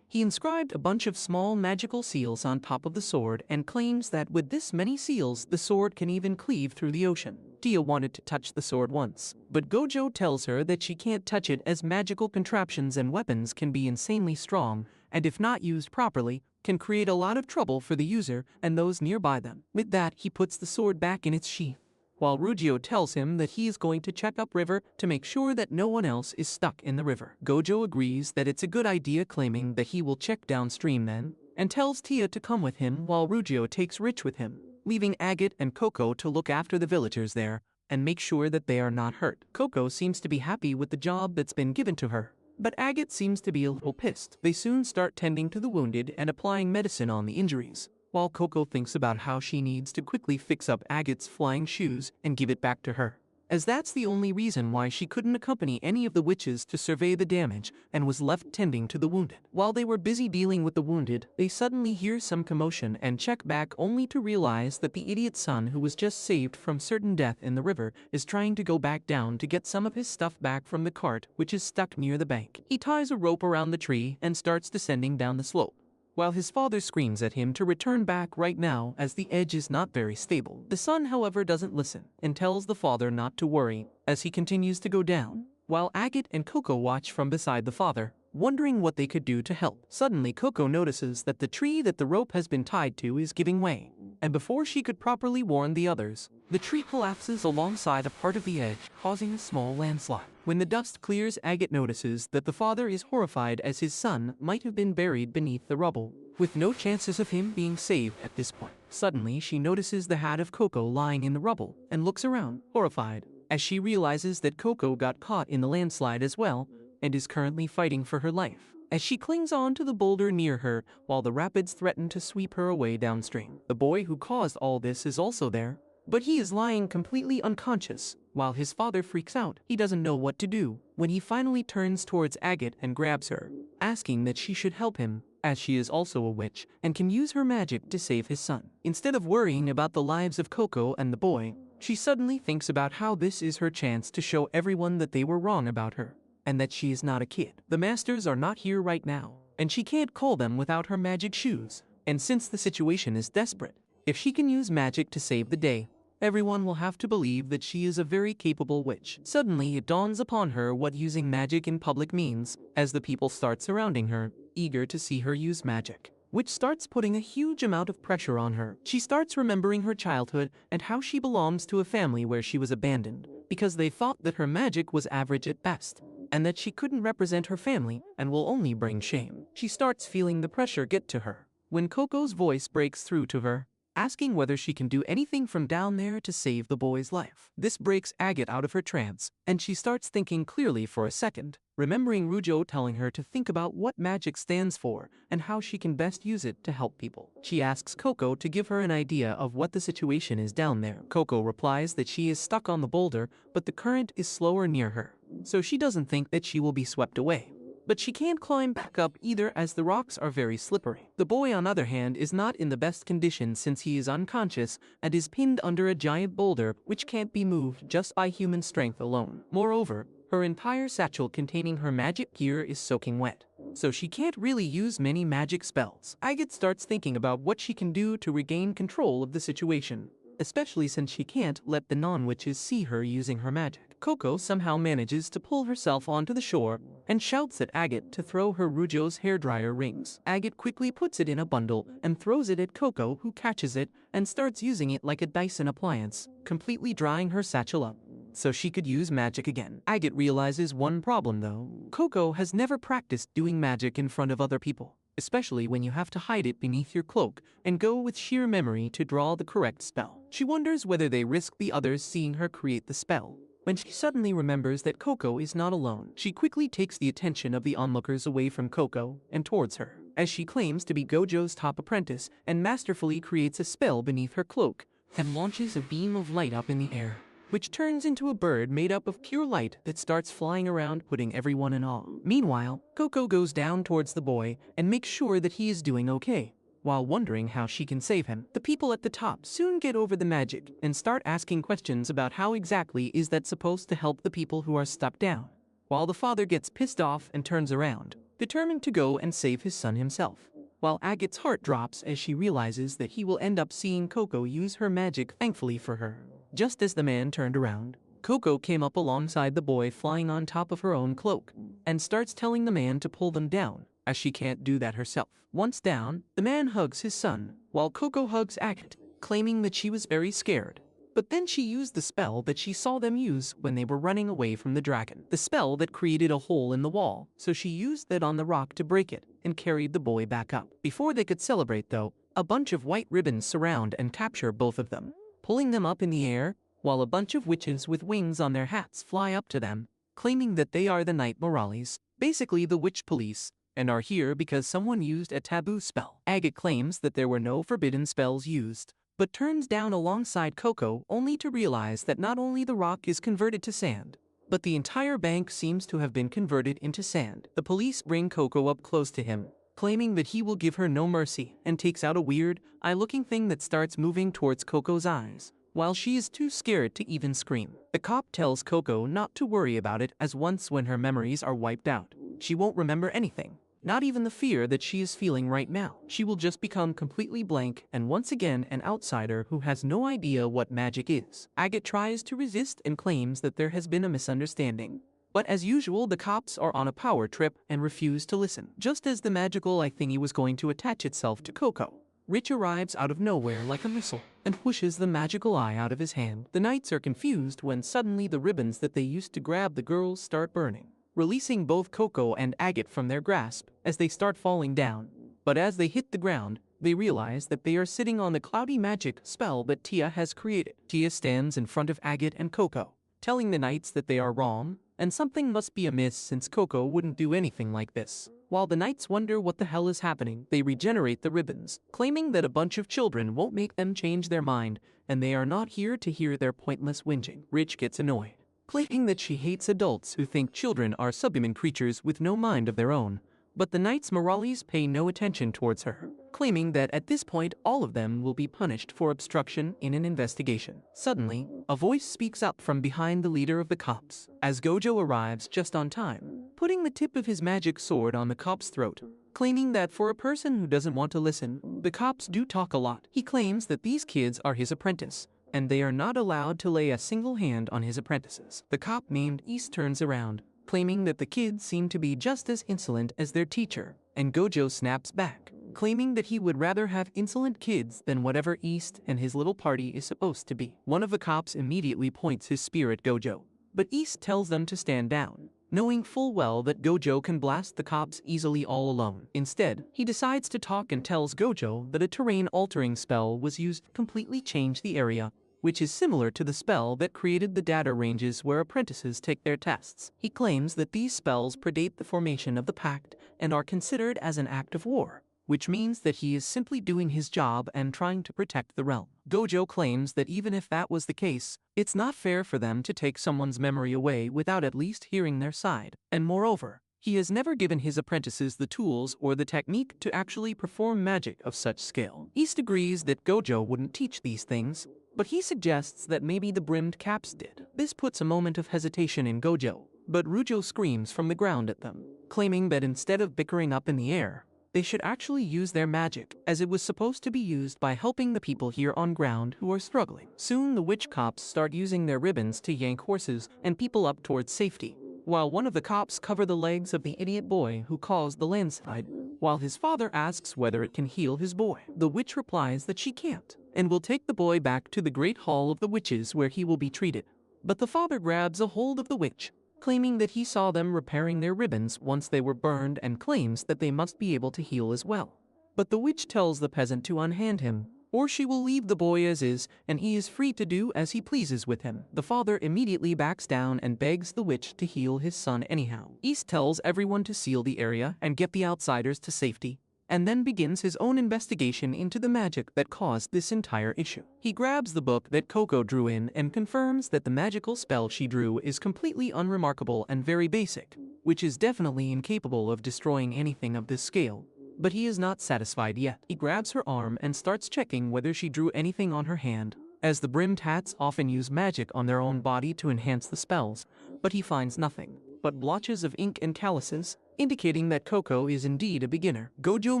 He inscribed a bunch of small magical seals on top of the sword and claims that with this many seals, the sword can even cleave through the ocean. Tia wanted to touch the sword once, but Gojo tells her that she can't touch it as magical contraptions and weapons can be insanely strong, and if not used properly, can create a lot of trouble for the user and those nearby them. With that, he puts the sword back in its sheath, while Rujo tells him that he is going to check up river to make sure that no one else is stuck in the river. Gojo agrees that it's a good idea, claiming that he will check downstream then, and tells Tia to come with him while Rujo takes Rich with him, leaving Agate and Coco to look after the villagers there and make sure that they are not hurt. Coco seems to be happy with the job that's been given to her, but Agate seems to be a little pissed. They soon start tending to the wounded and applying medicine on the injuries, while Coco thinks about how she needs to quickly fix up Agate's flying shoes and give it back to her, as that's the only reason why she couldn't accompany any of the witches to survey the damage and was left tending to the wounded. While they were busy dealing with the wounded, they suddenly hear some commotion and check back only to realize that the idiot son who was just saved from certain death in the river is trying to go back down to get some of his stuff back from the cart, which is stuck near the bank. He ties a rope around the tree and starts descending down the slope, while his father screams at him to return back right now as the edge is not very stable. The son, however, doesn't listen and tells the father not to worry as he continues to go down, while Agate and Coco watch from beside the father, wondering what they could do to help. Suddenly, Coco notices that the tree that the rope has been tied to is giving way, and before she could properly warn the others, the tree collapses alongside a part of the edge, causing a small landslide. When the dust clears, Agate notices that the father is horrified as his son might have been buried beneath the rubble, with no chances of him being saved at this point. Suddenly, she notices the hat of Coco lying in the rubble and looks around, horrified, as she realizes that Coco got caught in the landslide as well and is currently fighting for her life, as she clings on to the boulder near her while the rapids threaten to sweep her away downstream. The boy who caused all this is also there, but he is lying completely unconscious, while his father freaks out. He doesn't know what to do when he finally turns towards Agate and grabs her, asking that she should help him, as she is also a witch and can use her magic to save his son. Instead of worrying about the lives of Coco and the boy, she suddenly thinks about how this is her chance to show everyone that they were wrong about her, and that she is not a kid. The masters are not here right now, and she can't call them without her magic shoes, And since the situation is desperate, if she can use magic to save the day, everyone will have to believe that she is a very capable witch. Suddenly, it dawns upon her what using magic in public means, as the people start surrounding her, eager to see her use magic, which starts putting a huge amount of pressure on her. She starts remembering her childhood and how she belongs to a family where she was abandoned, because they thought that her magic was average at best, and that she couldn't represent her family and will only bring shame. She starts feeling the pressure get to her, when Coco's voice breaks through to her, asking whether she can do anything from down there to save the boy's life. This breaks Agate out of her trance, and she starts thinking clearly for a second, remembering Rujo telling her to think about what magic stands for and how she can best use it to help people. She asks Coco to give her an idea of what the situation is down there. Coco replies that she is stuck on the boulder, but the current is slower near her, so she doesn't think that she will be swept away. But she can't climb back up either, as the rocks are very slippery. The boy, on the other hand, is not in the best condition since he is unconscious and is pinned under a giant boulder which can't be moved just by human strength alone. Moreover, her entire satchel containing her magic gear is soaking wet, so she can't really use many magic spells. Agate starts thinking about what she can do to regain control of the situation, especially since she can't let the non-witches see her using her magic. Coco somehow manages to pull herself onto the shore and shouts at Agate to throw her Rujo's hairdryer rings. Agate quickly puts it in a bundle and throws it at Coco, who catches it and starts using it like a Dyson appliance, completely drying her satchel up so she could use magic again. Agate realizes one problem though. Coco has never practiced doing magic in front of other people, especially when you have to hide it beneath your cloak and go with sheer memory to draw the correct spell. She wonders whether they risk the others seeing her create the spell, when she suddenly remembers that Coco is not alone. She quickly takes the attention of the onlookers away from Coco and towards her, as she claims to be Gojo's top apprentice and masterfully creates a spell beneath her cloak and launches a beam of light up in the air, which turns into a bird made up of pure light that starts flying around, putting everyone in awe. Meanwhile, Coco goes down towards the boy and makes sure that he is doing okay, while wondering how she can save him. The people at the top soon get over the magic and start asking questions about how exactly is that supposed to help the people who are stuck down, while the father gets pissed off and turns around, determined to go and save his son himself, while Agate's heart drops as she realizes that he will end up seeing Coco use her magic. Thankfully for her, just as the man turned around, Coco came up alongside the boy flying on top of her own cloak and starts telling the man to pull them down, as she can't do that herself. Once down, the man hugs his son, while Coco hugs Agate, claiming that she was very scared. But then she used the spell that she saw them use when they were running away from the dragon, the spell that created a hole in the wall, so she used that on the rock to break it and carried the boy back up. Before they could celebrate though, a bunch of white ribbons surround and capture both of them, pulling them up in the air, while a bunch of witches with wings on their hats fly up to them, claiming that they are the Knight Morales, basically the witch police, and are here because someone used a taboo spell. Agate claims that there were no forbidden spells used, but turns down alongside Coco only to realize that not only the rock is converted to sand, but the entire bank seems to have been converted into sand. The police bring Coco up close to him, claiming that he will give her no mercy, and takes out a weird, eye-looking thing that starts moving towards Coco's eyes, while she is too scared to even scream. The cop tells Coco not to worry about it, as once when her memories are wiped out, she won't remember anything, not even the fear that she is feeling right now. She will just become completely blank and once again an outsider who has no idea what magic is. Agate tries to resist and claims that there has been a misunderstanding, but as usual the cops are on a power trip and refuse to listen. Just as the magical eye thingy was going to attach itself to Coco, Rich arrives out of nowhere like a missile and pushes the magical eye out of his hand. The knights are confused when suddenly the ribbons that they used to grab the girls start burning, releasing both Coco and Agate from their grasp as they start falling down. But as they hit the ground, they realize that they are sitting on the cloudy magic spell that Tia has created. Tia stands in front of Agate and Coco, telling the knights that they are wrong and something must be amiss since Coco wouldn't do anything like this. While the knights wonder what the hell is happening, they regenerate the ribbons, claiming that a bunch of children won't make them change their mind and they are not here to hear their pointless whinging. Rich gets annoyed, claiming that she hates adults who think children are subhuman creatures with no mind of their own. But the Knights Morales pay no attention towards her, claiming that at this point all of them will be punished for obstruction in an investigation. Suddenly, a voice speaks up from behind the leader of the cops, as Gojo arrives just on time, putting the tip of his magic sword on the cop's throat, claiming that for a person who doesn't want to listen, the cops do talk a lot. He claims that these kids are his apprentice, and they are not allowed to lay a single hand on his apprentices. The cop named East turns around, claiming that the kids seem to be just as insolent as their teacher, and Gojo snaps back, claiming that he would rather have insolent kids than whatever East and his little party is supposed to be. One of the cops immediately points his spear at Gojo, but East tells them to stand down, knowing full well that Gojo can blast the cops easily all alone. Instead, he decides to talk and tells Gojo that a terrain-altering spell was used to completely change the area, which is similar to the spell that created the data ranges where apprentices take their tests. He claims that these spells predate the formation of the pact and are considered as an act of war, which means that he is simply doing his job and trying to protect the realm. Gojo claims that even if that was the case, it's not fair for them to take someone's memory away without at least hearing their side, and moreover, he has never given his apprentices the tools or the technique to actually perform magic of such scale. East agrees that Gojo wouldn't teach these things, but he suggests that maybe the brimmed caps did. This puts a moment of hesitation in Gojo, but Rujo screams from the ground at them, claiming that instead of bickering up in the air, they should actually use their magic, as it was supposed to be used by helping the people here on ground who are struggling. Soon the witch cops start using their ribbons to yank horses and people up towards safety, while one of the cops cover the legs of the idiot boy who caused the landslide, while his father asks whether it can heal his boy. The witch replies that she can't, and will take the boy back to the Great Hall of the Witches where he will be treated. But the father grabs a hold of the witch, claiming that he saw them repairing their ribbons once they were burned and claims that they must be able to heal as well. But the witch tells the peasant to unhand him, or she will leave the boy as is, and he is free to do as he pleases with him. The father immediately backs down and begs the witch to heal his son anyhow. East tells everyone to seal the area and get the outsiders to safety, and then begins his own investigation into the magic that caused this entire issue. He grabs the book that Coco drew in and confirms that the magical spell she drew is completely unremarkable and very basic, which is definitely incapable of destroying anything of this scale. But he is not satisfied yet. He grabs her arm and starts checking whether she drew anything on her hand, as the brimmed hats often use magic on their own body to enhance the spells, but he finds nothing but blotches of ink and calluses, indicating that Coco is indeed a beginner. Gojo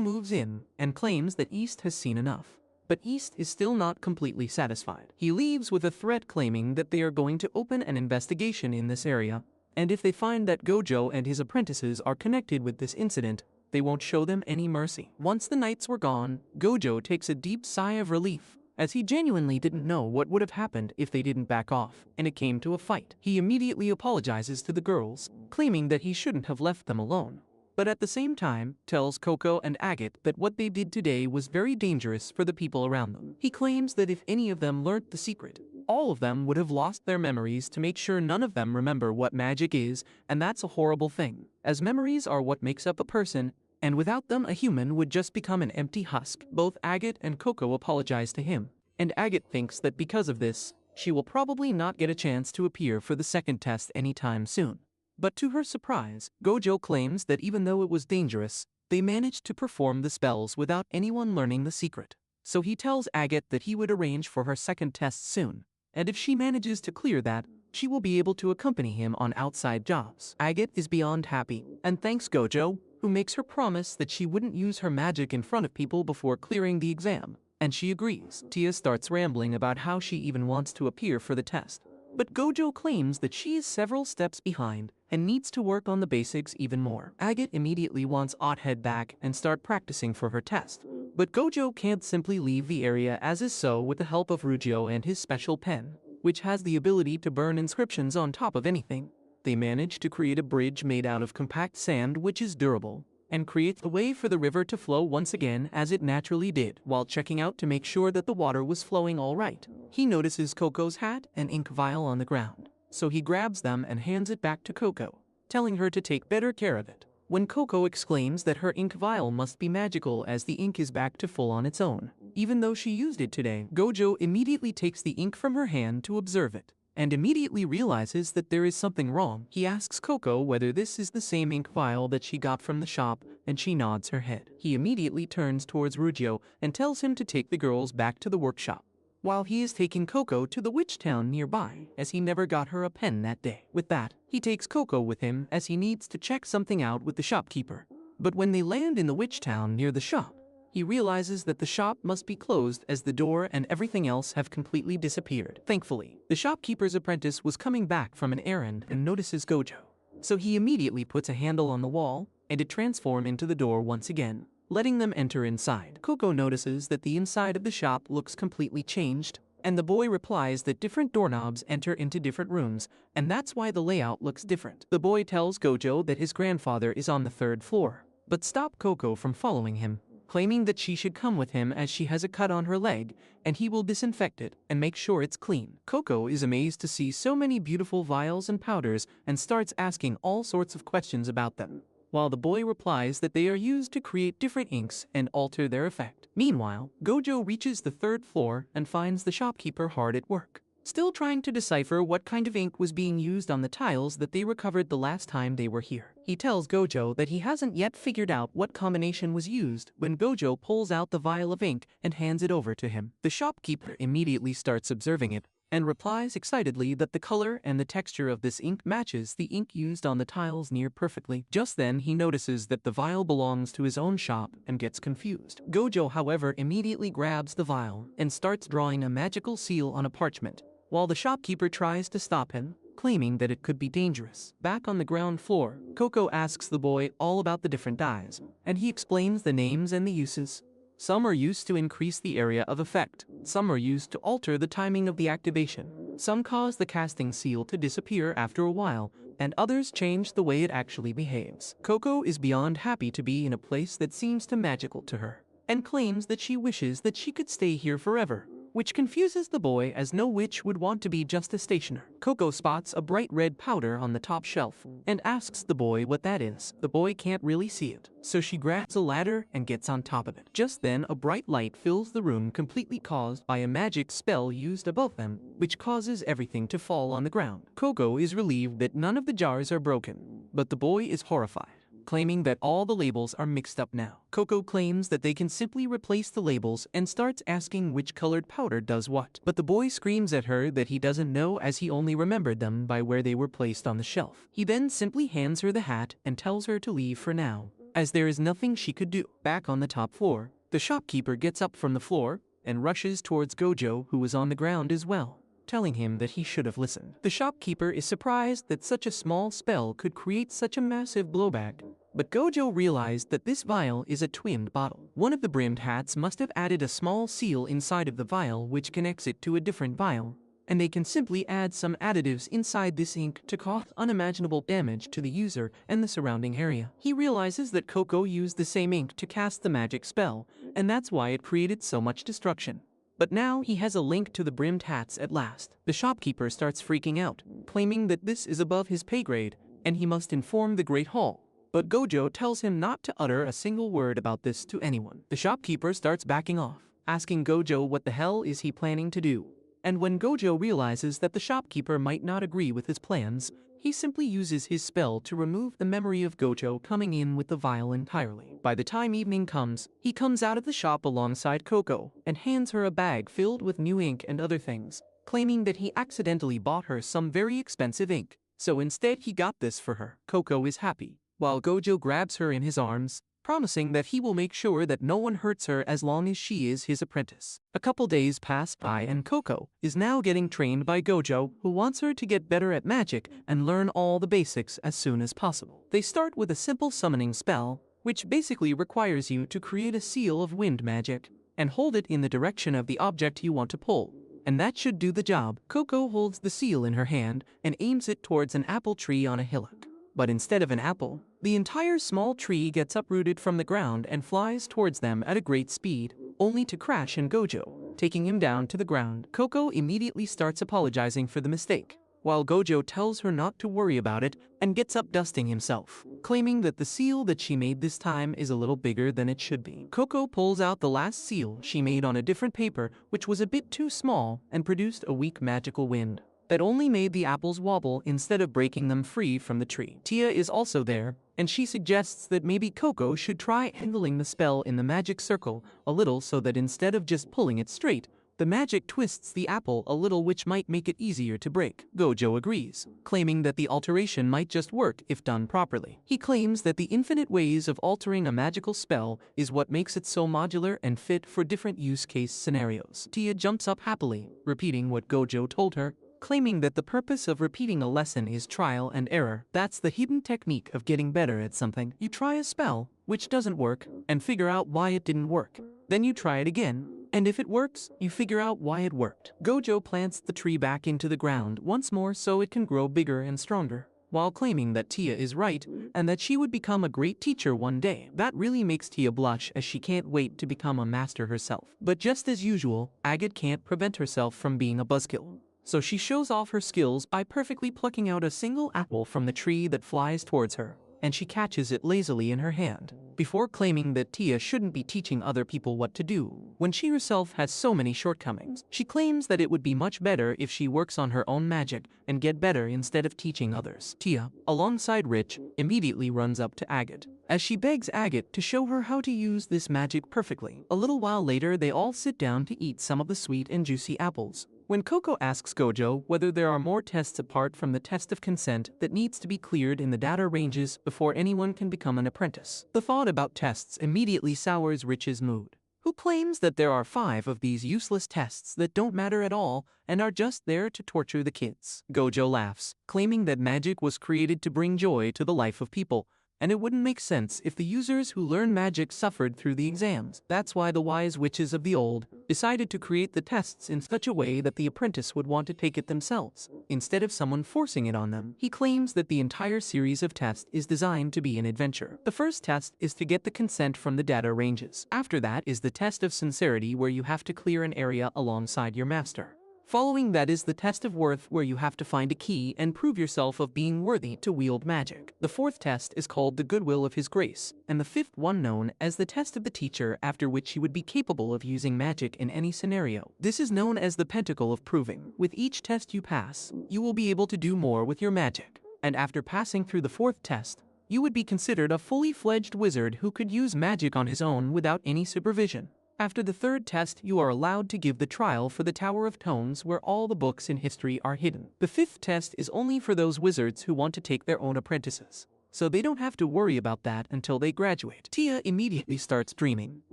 moves in and claims that East has seen enough, but East is still not completely satisfied. He leaves with a threat claiming that they are going to open an investigation in this area, and if they find that Gojo and his apprentices are connected with this incident, they won't show them any mercy. Once the knights were gone, Gojo takes a deep sigh of relief, as he genuinely didn't know what would have happened if they didn't back off, and it came to a fight. He immediately apologizes to the girls, claiming that he shouldn't have left them alone, but at the same time, tells Coco and Agate that what they did today was very dangerous for the people around them. He claims that if any of them learnt the secret, all of them would have lost their memories to make sure none of them remember what magic is, and that's a horrible thing, as memories are what makes up a person, and without them a human would just become an empty husk. Both Agate and Coco apologize to him, and Agate thinks that because of this, she will probably not get a chance to appear for the second test anytime soon. But to her surprise, Gojo claims that even though it was dangerous, they managed to perform the spells without anyone learning the secret. So he tells Agate that he would arrange for her second test soon, and if she manages to clear that, she will be able to accompany him on outside jobs. Agate is beyond happy, and thanks Gojo, who makes her promise that she wouldn't use her magic in front of people before clearing the exam, and she agrees. Tia starts rambling about how she even wants to appear for the test, but Gojo claims that she is several steps behind and needs to work on the basics even more. Agate immediately wants Othead back and start practicing for her test, but Gojo can't simply leave the area as is, so with the help of Rujo and his special pen, which has the ability to burn inscriptions on top of anything, they manage to create a bridge made out of compact sand which is durable, and creates a way for the river to flow once again as it naturally did. While checking out to make sure that the water was flowing all right, he notices Coco's hat and ink vial on the ground, so he grabs them and hands it back to Coco, telling her to take better care of it. When Coco exclaims that her ink vial must be magical as the ink is back to full on its own, even though she used it today, Gojo immediately takes the ink from her hand to observe it, and immediately realizes that there is something wrong. He asks Coco whether this is the same ink vial that she got from the shop, and she nods her head. He immediately turns towards Rujo and tells him to take the girls back to the workshop, while he is taking Coco to the witch town nearby, as he never got her a pen that day. With that, he takes Coco with him as he needs to check something out with the shopkeeper, But when they land in the witch town near the shop, he realizes that the shop must be closed as the door and everything else have completely disappeared. Thankfully, the shopkeeper's apprentice was coming back from an errand and notices Gojo. So he immediately puts a handle on the wall, and it transforms into the door once again, letting them enter inside. Coco notices that the inside of the shop looks completely changed, and the boy replies that different doorknobs enter into different rooms, and that's why the layout looks different. The boy tells Gojo that his grandfather is on the 3rd floor, but stop Coco from following him, claiming that she should come with him as she has a cut on her leg, and he will disinfect it and make sure it's clean. Coco is amazed to see so many beautiful vials and powders and starts asking all sorts of questions about them, while the boy replies that they are used to create different inks and alter their effect. Meanwhile, Gojo reaches the 3rd floor and finds the shopkeeper hard at work, still trying to decipher what kind of ink was being used on the tiles that they recovered the last time they were here. He tells Gojo that he hasn't yet figured out what combination was used when Gojo pulls out the vial of ink and hands it over to him. The shopkeeper immediately starts observing it and replies excitedly that the color and the texture of this ink matches the ink used on the tiles near perfectly. Just then he notices that the vial belongs to his own shop and gets confused. Gojo, however, immediately grabs the vial and starts drawing a magical seal on a parchment, while the shopkeeper tries to stop him, claiming that it could be dangerous. Back on the ground floor, Coco asks the boy all about the different dyes, and he explains the names and the uses. Some are used to increase the area of effect, some are used to alter the timing of the activation, some cause the casting seal to disappear after a while, and others change the way it actually behaves. Coco is beyond happy to be in a place that seems too magical to her, and claims that she wishes that she could stay here forever, which confuses the boy as no witch would want to be just a stationer. Coco spots a bright red powder on the top shelf and asks the boy what that is. The boy can't really see it, so she grabs a ladder and gets on top of it. Just then, a bright light fills the room, completely caused by a magic spell used above them, which causes everything to fall on the ground. Coco is relieved that none of the jars are broken, but the boy is horrified, claiming that all the labels are mixed up now. Coco claims that they can simply replace the labels and starts asking which colored powder does what. But the boy screams at her that he doesn't know, as he only remembered them by where they were placed on the shelf. He then simply hands her the hat and tells her to leave for now, as there is nothing she could do. Back on the top floor, the shopkeeper gets up from the floor and rushes towards Gojo, who was on the ground as well, telling him that he should have listened. The shopkeeper is surprised that such a small spell could create such a massive blowback, but Gojo realized that this vial is a twinned bottle. One of the brimmed hats must have added a small seal inside of the vial which connects it to a different vial, and they can simply add some additives inside this ink to cause unimaginable damage to the user and the surrounding area. He realizes that Coco used the same ink to cast the magic spell, and that's why it created so much destruction. But now he has a link to the brimmed hats at last. The shopkeeper starts freaking out, claiming that this is above his pay grade, and he must inform the Great Hall. But Gojo tells him not to utter a single word about this to anyone. The shopkeeper starts backing off, asking Gojo what the hell is he planning to do. And when Gojo realizes that the shopkeeper might not agree with his plans, he simply uses his spell to remove the memory of Gojo coming in with the vial entirely. By the time evening comes, he comes out of the shop alongside Coco and hands her a bag filled with new ink and other things, claiming that he accidentally bought her some very expensive ink, so instead he got this for her. Coco is happy, while Gojo grabs her in his arms, promising that he will make sure that no one hurts her as long as she is his apprentice. A couple days pass by and Coco is now getting trained by Gojo, who wants her to get better at magic and learn all the basics as soon as possible. They start with a simple summoning spell, which basically requires you to create a seal of wind magic and hold it in the direction of the object you want to pull, and that should do the job. Coco holds the seal in her hand and aims it towards an apple tree on a hillock. But instead of an apple, the entire small tree gets uprooted from the ground and flies towards them at a great speed, only to crash in Gojo, taking him down to the ground. Coco immediately starts apologizing for the mistake, while Gojo tells her not to worry about it and gets up dusting himself, claiming that the seal that she made this time is a little bigger than it should be. Coco pulls out the last seal she made on a different paper, which was a bit too small and produced a weak magical wind that only made the apples wobble instead of breaking them free from the tree. Tia is also there, and she suggests that maybe Coco should try handling the spell in the magic circle a little so that instead of just pulling it straight, The magic twists the apple a little, which might make it easier to break. Gojo agrees, claiming that the alteration might just work if done properly. He claims that the infinite ways of altering a magical spell is what makes it so modular and fit for different use case scenarios. Tia jumps up happily, repeating what Gojo told her, claiming that the purpose of repeating a lesson is trial and error. That's the hidden technique of getting better at something. You try a spell, which doesn't work, and figure out why it didn't work. Then you try it again, and if it works, you figure out why it worked. Gojo plants the tree back into the ground once more so it can grow bigger and stronger, while claiming that Tia is right and that she would become a great teacher one day. That really makes Tia blush, as she can't wait to become a master herself. But just as usual, Agate can't prevent herself from being a buzzkill. So she shows off her skills by perfectly plucking out a single apple from the tree that flies towards her, and she catches it lazily in her hand, before claiming that Tia shouldn't be teaching other people what to do, when she herself has so many shortcomings. She claims that it would be much better if she works on her own magic and get better instead of teaching others. Tia, alongside Rich, immediately runs up to Agate, as she begs Agate to show her how to use this magic perfectly. A little while later, they all sit down to eat some of the sweet and juicy apples, when Coco asks Gojo whether there are more tests apart from the test of consent that needs to be cleared in the data ranges before anyone can become an apprentice. The thought about tests immediately sours Rich's mood, who claims that there are 5 of these useless tests that don't matter at all and are just there to torture the kids. Gojo laughs, claiming that magic was created to bring joy to the life of people, and it wouldn't make sense if the users who learn magic suffered through the exams. That's why the wise witches of the old decided to create the tests in such a way that the apprentice would want to take it themselves, instead of someone forcing it on them. He claims that the entire series of tests is designed to be an adventure. The first test is to get the consent from the data ranges. After that is the test of sincerity, where you have to clear an area alongside your master. Following that is the test of worth, where you have to find a key and prove yourself of being worthy to wield magic. The fourth test is called the goodwill of his grace, and the fifth one known as the test of the teacher, after which you would be capable of using magic in any scenario. This is known as the pentacle of proving. With each test you pass, you will be able to do more with your magic, and after passing through the fourth test, you would be considered a fully fledged wizard who could use magic on his own without any supervision. After the third test, you are allowed to give the trial for the Tower of Tones, where all the books in history are hidden. The fifth test is only for those wizards who want to take their own apprentices, so they don't have to worry about that until they graduate. Tia immediately starts dreaming,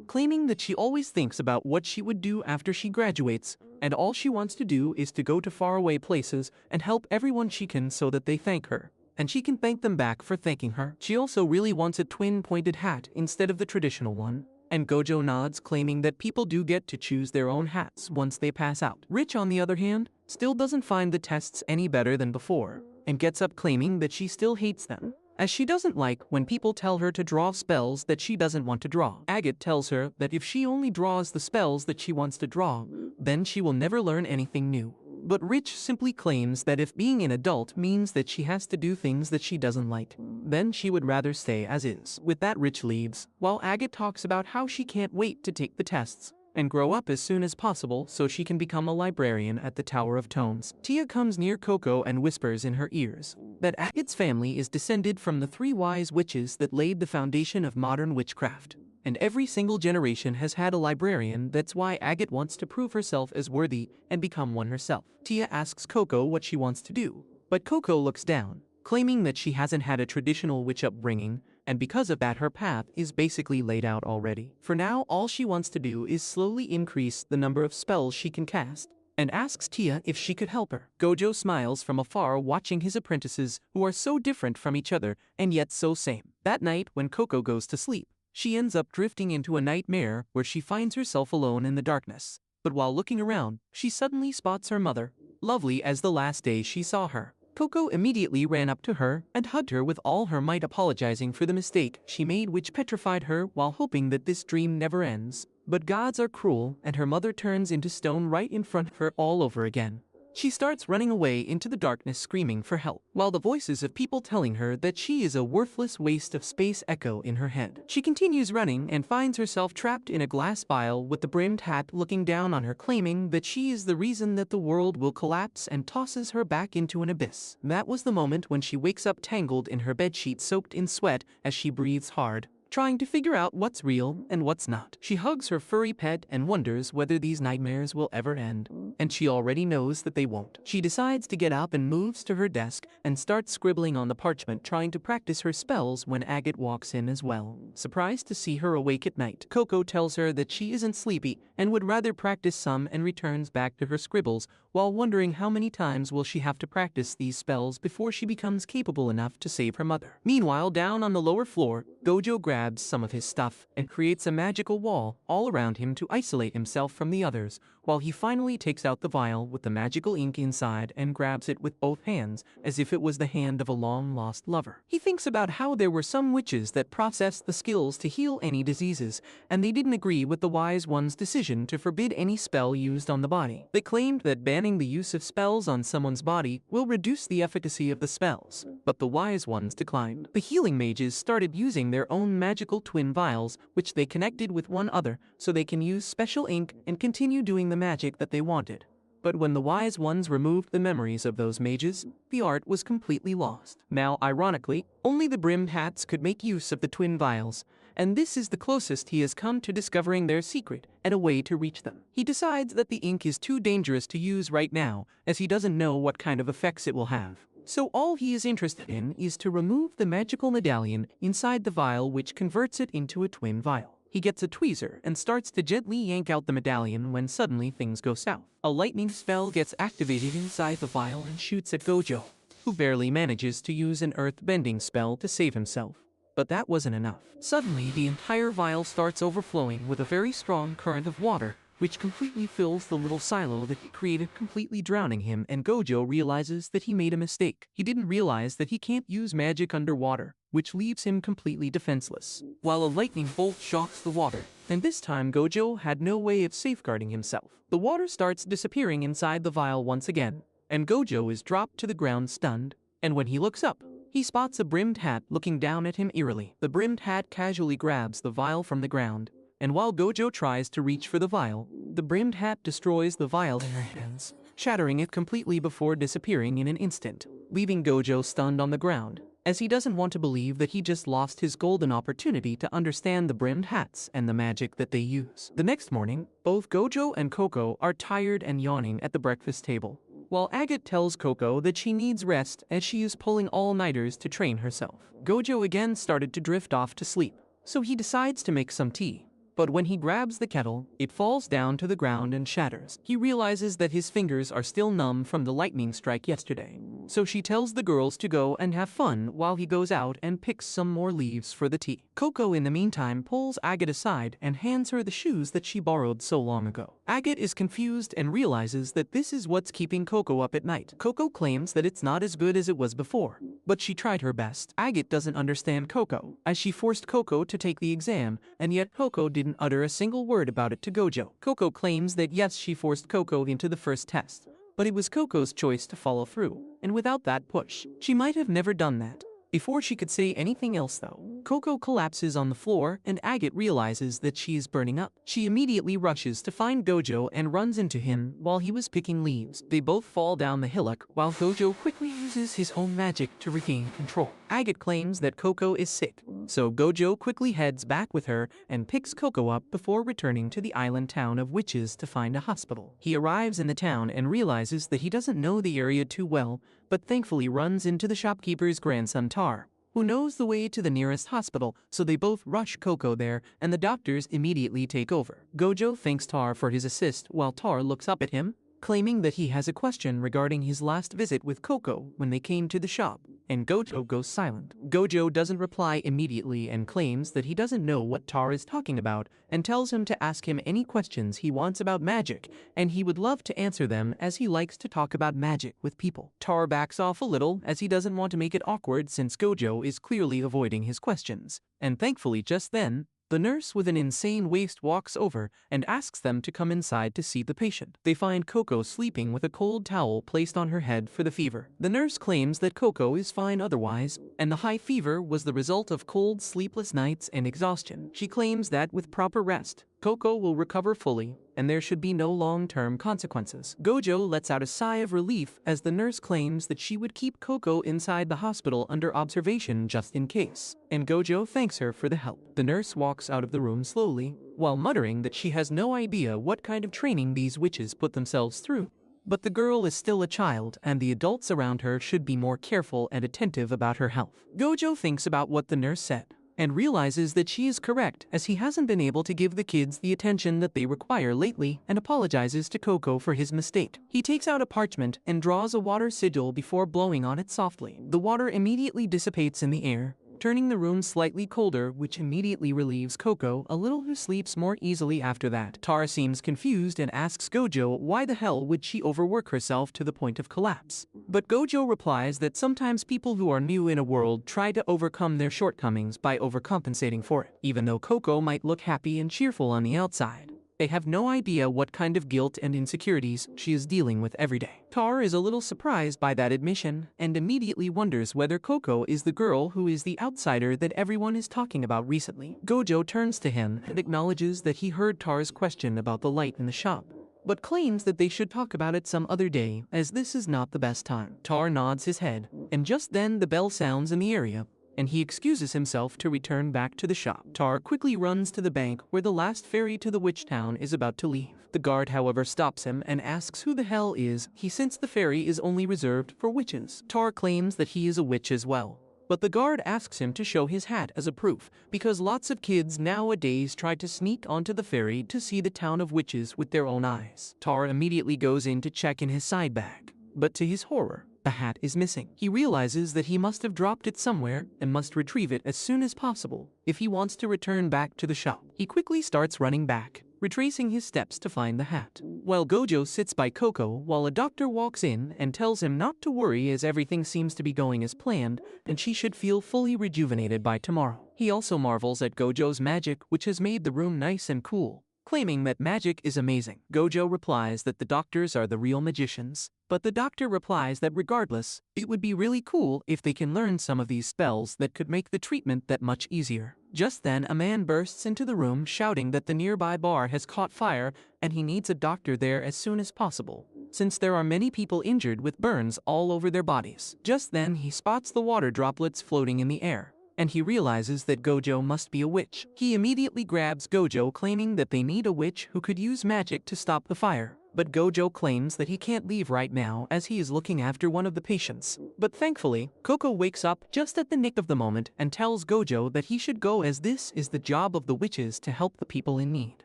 claiming that she always thinks about what she would do after she graduates, and all she wants to do is to go to faraway places and help everyone she can so that they thank her, and she can thank them back for thanking her. She also really wants a twin-pointed hat instead of the traditional one, and Gojo nods, claiming that people do get to choose their own hats once they pass out. Rich, on the other hand, still doesn't find the tests any better than before, and gets up claiming that she still hates them, as she doesn't like when people tell her to draw spells that she doesn't want to draw. Agate tells her that if she only draws the spells that she wants to draw, then she will never learn anything new. But Rich simply claims that if being an adult means that she has to do things that she doesn't like, then she would rather stay as is. With that, Rich leaves, while Agate talks about how she can't wait to take the tests and grow up as soon as possible so she can become a librarian at the Tower of Tones. Tia comes near Coco and whispers in her ears that Agate's family is descended from the 3 wise witches that laid the foundation of modern witchcraft, and every single generation has had a librarian. That's why Agate wants to prove herself as worthy and become one herself. Tia asks Coco what she wants to do, but Coco looks down, claiming that she hasn't had a traditional witch upbringing, and because of that her path is basically laid out already. For now, all she wants to do is slowly increase the number of spells she can cast, and asks Tia if she could help her. Gojo smiles from afar, watching his apprentices, who are so different from each other and yet so same. That night, when Coco goes to sleep, she ends up drifting into a nightmare where she finds herself alone in the darkness. But while looking around, she suddenly spots her mother, lovely as the last day she saw her. Coco immediately ran up to her and hugged her with all her might, apologizing for the mistake she made, which petrified her, while hoping that this dream never ends. But gods are cruel, and her mother turns into stone right in front of her all over again. She starts running away into the darkness, screaming for help, while the voices of people telling her that she is a worthless waste of space echo in her head. She continues running and finds herself trapped in a glass vial with the brimmed hat looking down on her, claiming that she is the reason that the world will collapse, and tosses her back into an abyss. That was the moment when she wakes up tangled in her bedsheet, soaked in sweat as she breathes hard, trying to figure out what's real and what's not. She hugs her furry pet and wonders whether these nightmares will ever end, and she already knows that they won't. She decides to get up and moves to her desk and starts scribbling on the parchment, trying to practice her spells when Agate walks in as well. Surprised to see her awake at night, Coco tells her that she isn't sleepy and would rather practice some, and returns back to her scribbles while wondering how many times will she have to practice these spells before she becomes capable enough to save her mother. Meanwhile, down on the lower floor, Gojo grabs some of his stuff and creates a magical wall all around him to isolate himself from the others, while he finally takes out the vial with the magical ink inside and grabs it with both hands as if it was the hand of a long-lost lover. He thinks about how there were some witches that possessed the skills to heal any diseases, and they didn't agree with the wise one's decision to forbid any spell used on the body. They claimed that banning the use of spells on someone's body will reduce the efficacy of the spells, but the wise ones declined. The healing mages started using their own magical twin vials, which they connected with one other so they can use special ink and continue doing the magic that they wanted. But when the wise ones removed the memories of those mages, the art was completely lost. Now, ironically, only the brimmed hats could make use of the twin vials, and this is the closest he has come to discovering their secret and a way to reach them. He decides that the ink is too dangerous to use right now, as he doesn't know what kind of effects it will have. So all he is interested in is to remove the magical medallion inside the vial, which converts it into a twin vial. He gets a tweezer and starts to gently yank out the medallion when suddenly things go south. A lightning spell gets activated inside the vial and shoots at Gojo, who barely manages to use an earth-bending spell to save himself. But that wasn't enough. Suddenly, the entire vial starts overflowing with a very strong current of water, which completely fills the little silo that he created, completely drowning him, and Gojo realizes that he made a mistake. He didn't realize that he can't use magic underwater, which leaves him completely defenseless, while a lightning bolt shocks the water. And this time Gojo had no way of safeguarding himself. The water starts disappearing inside the vial once again, and Gojo is dropped to the ground stunned, and when he looks up, he spots a brimmed hat looking down at him eerily. The brimmed hat casually grabs the vial from the ground, and while Gojo tries to reach for the vial, the brimmed hat destroys the vial in her hands, shattering it completely before disappearing in an instant, leaving Gojo stunned on the ground, as he doesn't want to believe that he just lost his golden opportunity to understand the brimmed hats and the magic that they use. The next morning, both Gojo and Coco are tired and yawning at the breakfast table, while Agate tells Coco that she needs rest as she is pulling all-nighters to train herself. Gojo again started to drift off to sleep, so he decides to make some tea. But when he grabs the kettle, it falls down to the ground and shatters. He realizes that his fingers are still numb from the lightning strike yesterday, so she tells the girls to go and have fun while he goes out and picks some more leaves for the tea. Coco in the meantime pulls Agate aside and hands her the shoes that she borrowed so long ago. Agate is confused and realizes that this is what's keeping Coco up at night. Coco claims that it's not as good as it was before, but she tried her best. Agate doesn't understand Coco, as she forced Coco to take the exam, and yet Coco didn't utter a single word about it to Gojo. Coco claims that yes, she forced Coco into the first test, but it was Coco's choice to follow through, and without that push, she might have never done that. Before she could say anything else though, Coco collapses on the floor and Agate realizes that she is burning up. She immediately rushes to find Gojo and runs into him while he was picking leaves. They both fall down the hillock while Gojo quickly uses his own magic to regain control. Agate claims that Coco is sick, so Gojo quickly heads back with her and picks Coco up before returning to the island town of witches to find a hospital. He arrives in the town and realizes that he doesn't know the area too well, but thankfully runs into the shopkeeper's grandson Tar, who knows the way to the nearest hospital, so they both rush Coco there and the doctors immediately take over. Gojo thanks Tar for his assist while Tar looks up at him, claiming that he has a question regarding his last visit with Coco when they came to the shop, and Gojo goes silent. Gojo doesn't reply immediately and claims that he doesn't know what Tar is talking about and tells him to ask him any questions he wants about magic, and he would love to answer them as he likes to talk about magic with people. Tar backs off a little as he doesn't want to make it awkward since Gojo is clearly avoiding his questions, and thankfully just then, the nurse with an insane waist walks over and asks them to come inside to see the patient. They find Coco sleeping with a cold towel placed on her head for the fever. The nurse claims that Coco is fine otherwise, and the high fever was the result of cold, sleepless nights and exhaustion. She claims that with proper rest, Coco will recover fully, and there should be no long-term consequences. Gojo lets out a sigh of relief as the nurse claims that she would keep Coco inside the hospital under observation just in case, and Gojo thanks her for the help. The nurse walks out of the room slowly, while muttering that she has no idea what kind of training these witches put themselves through. But the girl is still a child, and the adults around her should be more careful and attentive about her health. Gojo thinks about what the nurse said, and realizes that she is correct as he hasn't been able to give the kids the attention that they require lately and apologizes to Coco for his mistake. He takes out a parchment and draws a water sigil before blowing on it softly. The water immediately dissipates in the air, turning the room slightly colder, which immediately relieves Coco a little, who sleeps more easily after that. Tara seems confused and asks Gojo why the hell would she overwork herself to the point of collapse. But Gojo replies that sometimes people who are new in a world try to overcome their shortcomings by overcompensating for it. Even though Coco might look happy and cheerful on the outside, they have no idea what kind of guilt and insecurities she is dealing with every day. Tar is a little surprised by that admission and immediately wonders whether Coco is the girl who is the outsider that everyone is talking about recently. Gojo turns to him and acknowledges that he heard Tar's question about the light in the shop, but claims that they should talk about it some other day as this is not the best time. Tar nods his head, and just then the bell sounds in the area, and he excuses himself to return back to the shop. Tar quickly runs to the bank where the last ferry to the witch town is about to leave. The guard, however, stops him and asks who the hell is he, since the ferry is only reserved for witches. Tar claims that he is a witch as well, but the guard asks him to show his hat as a proof because lots of kids nowadays try to sneak onto the ferry to see the town of witches with their own eyes. Tar immediately goes in to check in his side bag, but to his horror, the hat is missing. He realizes that he must have dropped it somewhere and must retrieve it as soon as possible if he wants to return back to the shop. He quickly starts running back, retracing his steps to find the hat, while Gojo sits by Coco while a doctor walks in and tells him not to worry as everything seems to be going as planned and she should feel fully rejuvenated by tomorrow. He also marvels at Gojo's magic, which has made the room nice and cool, claiming that magic is amazing. Gojo replies that the doctors are the real magicians, but the doctor replies that regardless, it would be really cool if they can learn some of these spells that could make the treatment that much easier. Just then, a man bursts into the room shouting that the nearby bar has caught fire and he needs a doctor there as soon as possible, since there are many people injured with burns all over their bodies. Just then, he spots the water droplets floating in the air, and he realizes that Gojo must be a witch. He immediately grabs Gojo, claiming that they need a witch who could use magic to stop the fire. But Gojo claims that he can't leave right now as he is looking after one of the patients. But thankfully, Coco wakes up just at the nick of the moment and tells Gojo that he should go as this is the job of the witches to help the people in need.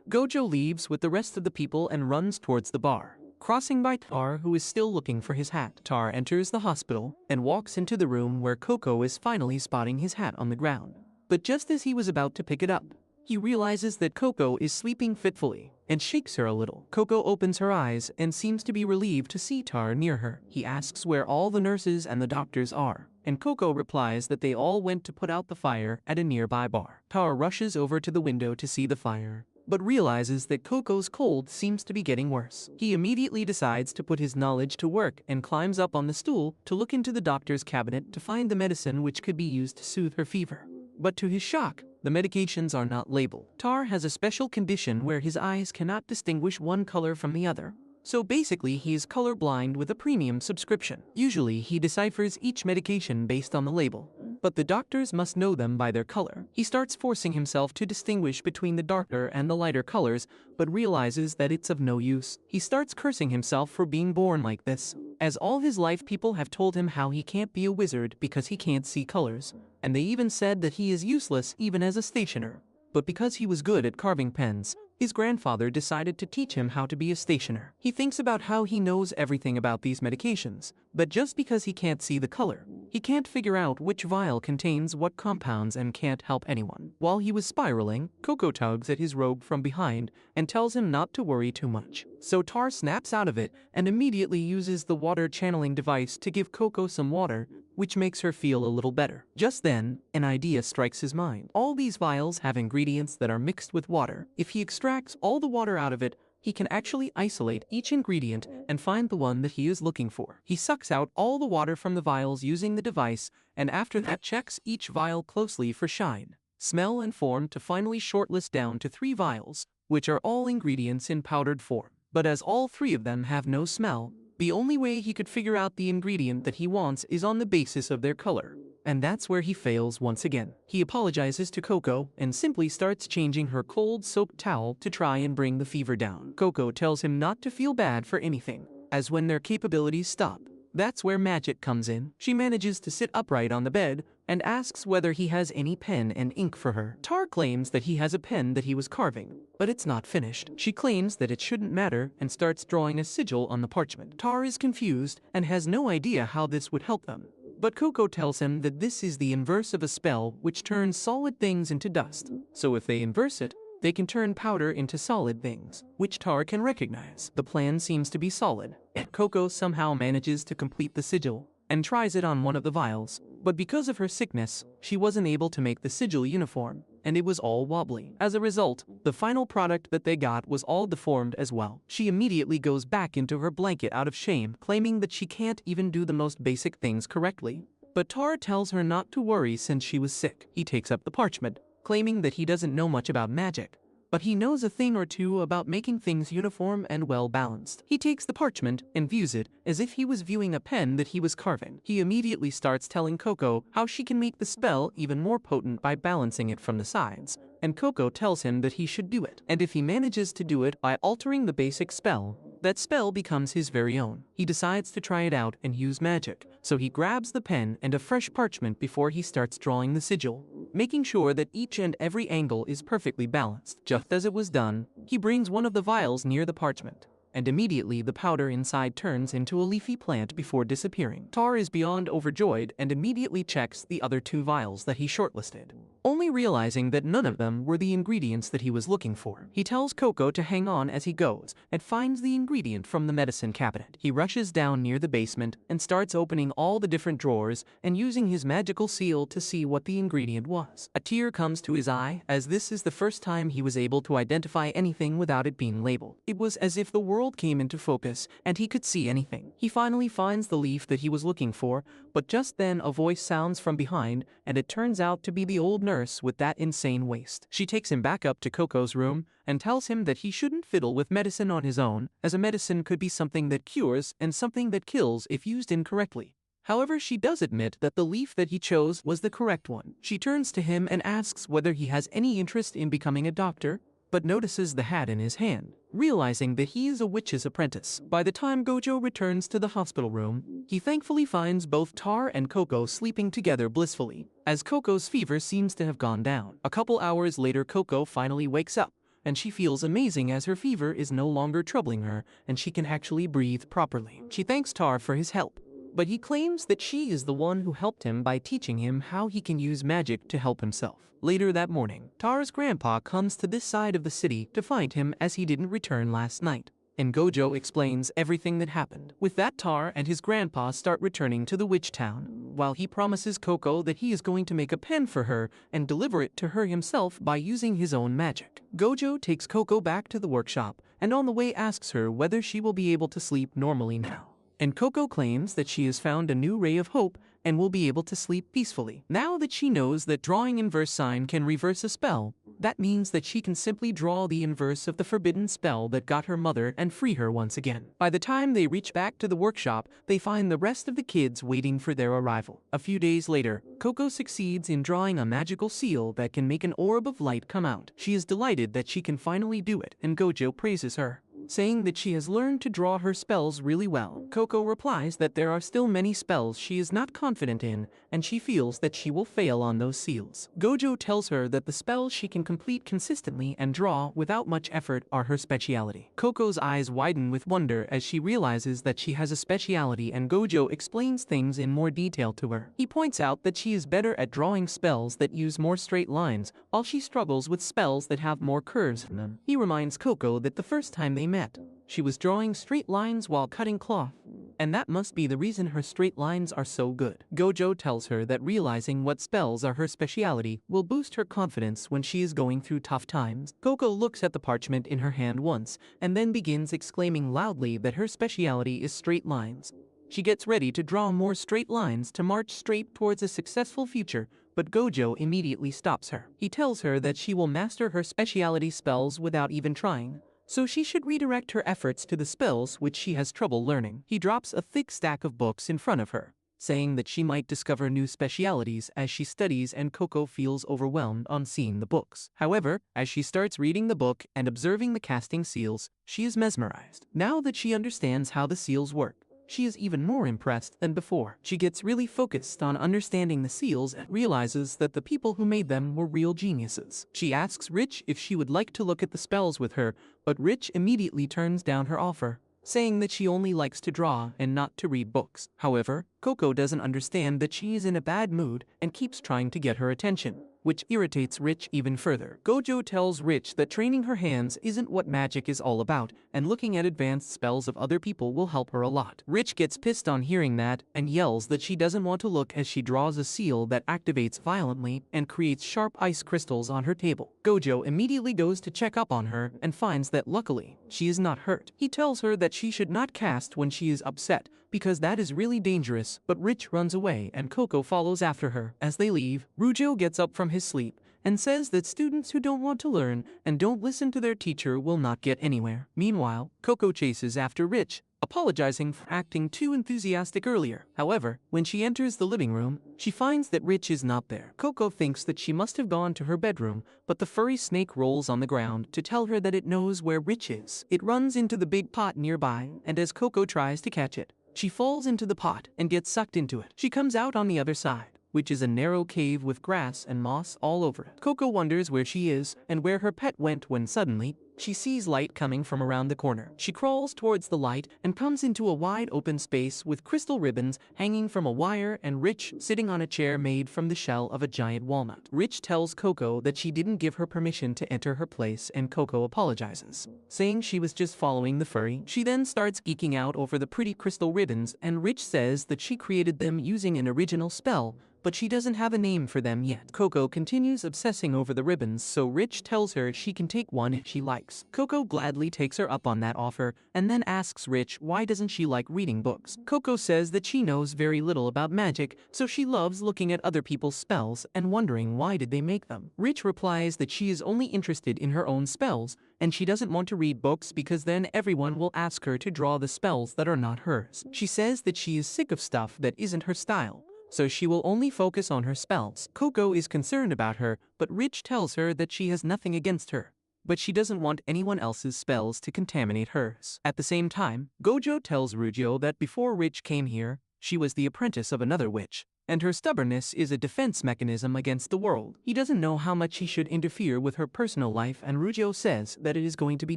Gojo leaves with the rest of the people and runs towards the bar, crossing by Tar, who is still looking for his hat. Tar enters the hospital and walks into the room where Coco is finally spotting his hat on the ground. But just as he was about to pick it up, he realizes that Coco is sleeping fitfully and shakes her a little. Coco opens her eyes and seems to be relieved to see Tar near her. He asks where all the nurses and the doctors are, and Coco replies that they all went to put out the fire at a nearby bar. Tar rushes over to the window to see the fire, but realizes that Coco's cold seems to be getting worse. He immediately decides to put his knowledge to work and climbs up on the stool to look into the doctor's cabinet to find the medicine which could be used to soothe her fever. But to his shock, the medications are not labeled. Tar has a special condition where his eyes cannot distinguish one color from the other, so basically he is colorblind with a premium subscription. Usually he deciphers each medication based on the label, but the doctors must know them by their color. He starts forcing himself to distinguish between the darker and the lighter colors, but realizes that it's of no use. He starts cursing himself for being born like this, as all his life people have told him how he can't be a wizard because he can't see colors, and they even said that he is useless even as a stationer. But because he was good at carving pens, his grandfather decided to teach him how to be a stationer. He thinks about how he knows everything about these medications, but just because he can't see the color, he can't figure out which vial contains what compounds and can't help anyone. While he was spiraling, Coco tugs at his robe from behind and tells him not to worry too much. So Tar snaps out of it and immediately uses the water channeling device to give Coco some water, which makes her feel a little better. Just then, an idea strikes his mind. All these vials have ingredients that are mixed with water. If he extracts all the water out of it, he can actually isolate each ingredient and find the one that he is looking for. He sucks out all the water from the vials using the device, and after that checks each vial closely for shine, smell, and form to finally shortlist down to 3 vials, which are all ingredients in powdered form. But as all three of them have no smell, the only way he could figure out the ingredient that he wants is on the basis of their color. And that's where he fails once again. He apologizes to Coco and simply starts changing her cold soaked towel to try and bring the fever down. Coco tells him not to feel bad for anything, as when their capabilities stop, that's where magic comes in. She manages to sit upright on the bed and asks whether he has any pen and ink for her. Tar claims that he has a pen that he was carving, but it's not finished. She claims that it shouldn't matter and starts drawing a sigil on the parchment. Tar is confused and has no idea how this would help them. But Coco tells him that this is the inverse of a spell which turns solid things into dust. So if they inverse it, they can turn powder into solid things, which Tar can recognize. The plan seems to be solid, and Coco somehow manages to complete the sigil and tries it on one of the vials. But because of her sickness, she wasn't able to make the sigil uniform, and it was all wobbly. As a result, the final product that they got was all deformed as well. She immediately goes back into her blanket out of shame, claiming that she can't even do the most basic things correctly. But Tar tells her not to worry since she was sick. He takes up the parchment, claiming that he doesn't know much about magic, but he knows a thing or two about making things uniform and well-balanced. He takes the parchment and views it as if he was viewing a pen that he was carving. He immediately starts telling Coco how she can make the spell even more potent by balancing it from the sides, and Coco tells him that he should do it. And if he manages to do it by altering the basic spell, that spell becomes his very own. He decides to try it out and use magic, so he grabs the pen and a fresh parchment before he starts drawing the sigil, making sure that each and every angle is perfectly balanced. Just as it was done, he brings one of the vials near the parchment, and immediately the powder inside turns into a leafy plant before disappearing. Tar is beyond overjoyed and immediately checks the other two vials that he shortlisted, only realizing that none of them were the ingredients that he was looking for. He tells Coco to hang on as he goes and finds the ingredient from the medicine cabinet. He rushes down near the basement and starts opening all the different drawers and using his magical seal to see what the ingredient was. A tear comes to his eye, as this is the first time he was able to identify anything without it being labeled. It was as if the world came into focus and he could see anything. He finally finds the leaf that he was looking for, but just then a voice sounds from behind, and it turns out to be the old nurse with that insane waist. She takes him back up to Coco's room and tells him that he shouldn't fiddle with medicine on his own, as a medicine could be something that cures and something that kills if used incorrectly. However, she does admit that the leaf that he chose was the correct one. She turns to him and asks whether he has any interest in becoming a doctor, but notices the hat in his hand, realizing that he is a witch's apprentice. By the time Gojo returns to the hospital room, he thankfully finds both Tar and Coco sleeping together blissfully, as Coco's fever seems to have gone down. A couple hours later, Coco finally wakes up, and she feels amazing as her fever is no longer troubling her and she can actually breathe properly. She thanks Tar for his help, but he claims that she is the one who helped him by teaching him how he can use magic to help himself. Later that morning, Tar's grandpa comes to this side of the city to find him as he didn't return last night, and Gojo explains everything that happened. With that, Tar and his grandpa start returning to the witch town, while he promises Coco that he is going to make a pen for her and deliver it to her himself by using his own magic. Gojo takes Coco back to the workshop and on the way asks her whether she will be able to sleep normally now. And Coco claims that she has found a new ray of hope and will be able to sleep peacefully. Now that she knows that drawing inverse sign can reverse a spell, that means that she can simply draw the inverse of the forbidden spell that got her mother and free her once again. By the time they reach back to the workshop, they find the rest of the kids waiting for their arrival. A few days later, Coco succeeds in drawing a magical seal that can make an orb of light come out. She is delighted that she can finally do it, and Gojo praises her, saying that she has learned to draw her spells really well. Coco replies that there are still many spells she is not confident in, and she feels that she will fail on those seals. Gojo tells her that the spells she can complete consistently and draw without much effort are her speciality. Coco's eyes widen with wonder as she realizes that she has a speciality, and Gojo explains things in more detail to her. He points out that she is better at drawing spells that use more straight lines, while she struggles with spells that have more curves in them. He reminds Coco that the first time they met, she was drawing straight lines while cutting cloth, and that must be the reason her straight lines are so good. Gojo tells her that realizing what spells are her speciality will boost her confidence when she is going through tough times. Coco looks at the parchment in her hand once, and then begins exclaiming loudly that her speciality is straight lines. She gets ready to draw more straight lines to march straight towards a successful future but Gojo immediately stops her. He tells her that she will master her specialty spells without even trying, so she should redirect her efforts to the spells which she has trouble learning. He drops a thick stack of books in front of her, saying that she might discover new specialities as she studies, and Coco feels overwhelmed on seeing the books. However, as she starts reading the book and observing the casting seals, she is mesmerized. Now that she understands how the seals work, she is even more impressed than before. She gets really focused on understanding the seals and realizes that the people who made them were real geniuses. She asks Rich if she would like to look at the spells with her, but Rich immediately turns down her offer, saying that she only likes to draw and not to read books. However, Coco doesn't understand that she is in a bad mood and keeps trying to get her attention, which irritates Rich even further. Gojo tells Rich that training her hands isn't what magic is all about, and looking at advanced spells of other people will help her a lot. Rich gets pissed on hearing that and yells that she doesn't want to look as she draws a seal that activates violently and creates sharp ice crystals on her table. Gojo immediately goes to check up on her and finds that luckily, she is not hurt. He tells her that she should not cast when she is upset, because that is really dangerous, but Rich runs away and Coco follows after her. As they leave, Rujo gets up from his sleep and says that students who don't want to learn and don't listen to their teacher will not get anywhere. Meanwhile, Coco chases after Rich, apologizing for acting too enthusiastic earlier. However, when she enters the living room, she finds that Rich is not there. Coco thinks that she must have gone to her bedroom, but the furry snake rolls on the ground to tell her that it knows where Rich is. It runs into the big pot nearby, and as Coco tries to catch it, she falls into the pot and gets sucked into it. She comes out on the other side, which is a narrow cave with grass and moss all over it. Coco wonders where she is and where her pet went when suddenly, she sees light coming from around the corner. She crawls towards the light and comes into a wide open space with crystal ribbons hanging from a wire and Rich sitting on a chair made from the shell of a giant walnut. Rich tells Coco that she didn't give her permission to enter her place, and Coco apologizes, saying she was just following the furry. She then starts geeking out over the pretty crystal ribbons, and Rich says that she created them using an original spell, but she doesn't have a name for them yet. Coco continues obsessing over the ribbons, so Rich tells her she can take one if she likes. Coco gladly takes her up on that offer and then asks Rich why doesn't she like reading books. Coco says that she knows very little about magic, so she loves looking at other people's spells and wondering why did they make them. Rich replies that she is only interested in her own spells and she doesn't want to read books because then everyone will ask her to draw the spells that are not hers. She says that she is sick of stuff that isn't her style, so she will only focus on her spells. Coco is concerned about her, but Rich tells her that she has nothing against her, but she doesn't want anyone else's spells to contaminate hers. At the same time, Gojo tells Rujo that before Rich came here, she was the apprentice of another witch, and her stubbornness is a defense mechanism against the world. He doesn't know how much he should interfere with her personal life, and Rujo says that it is going to be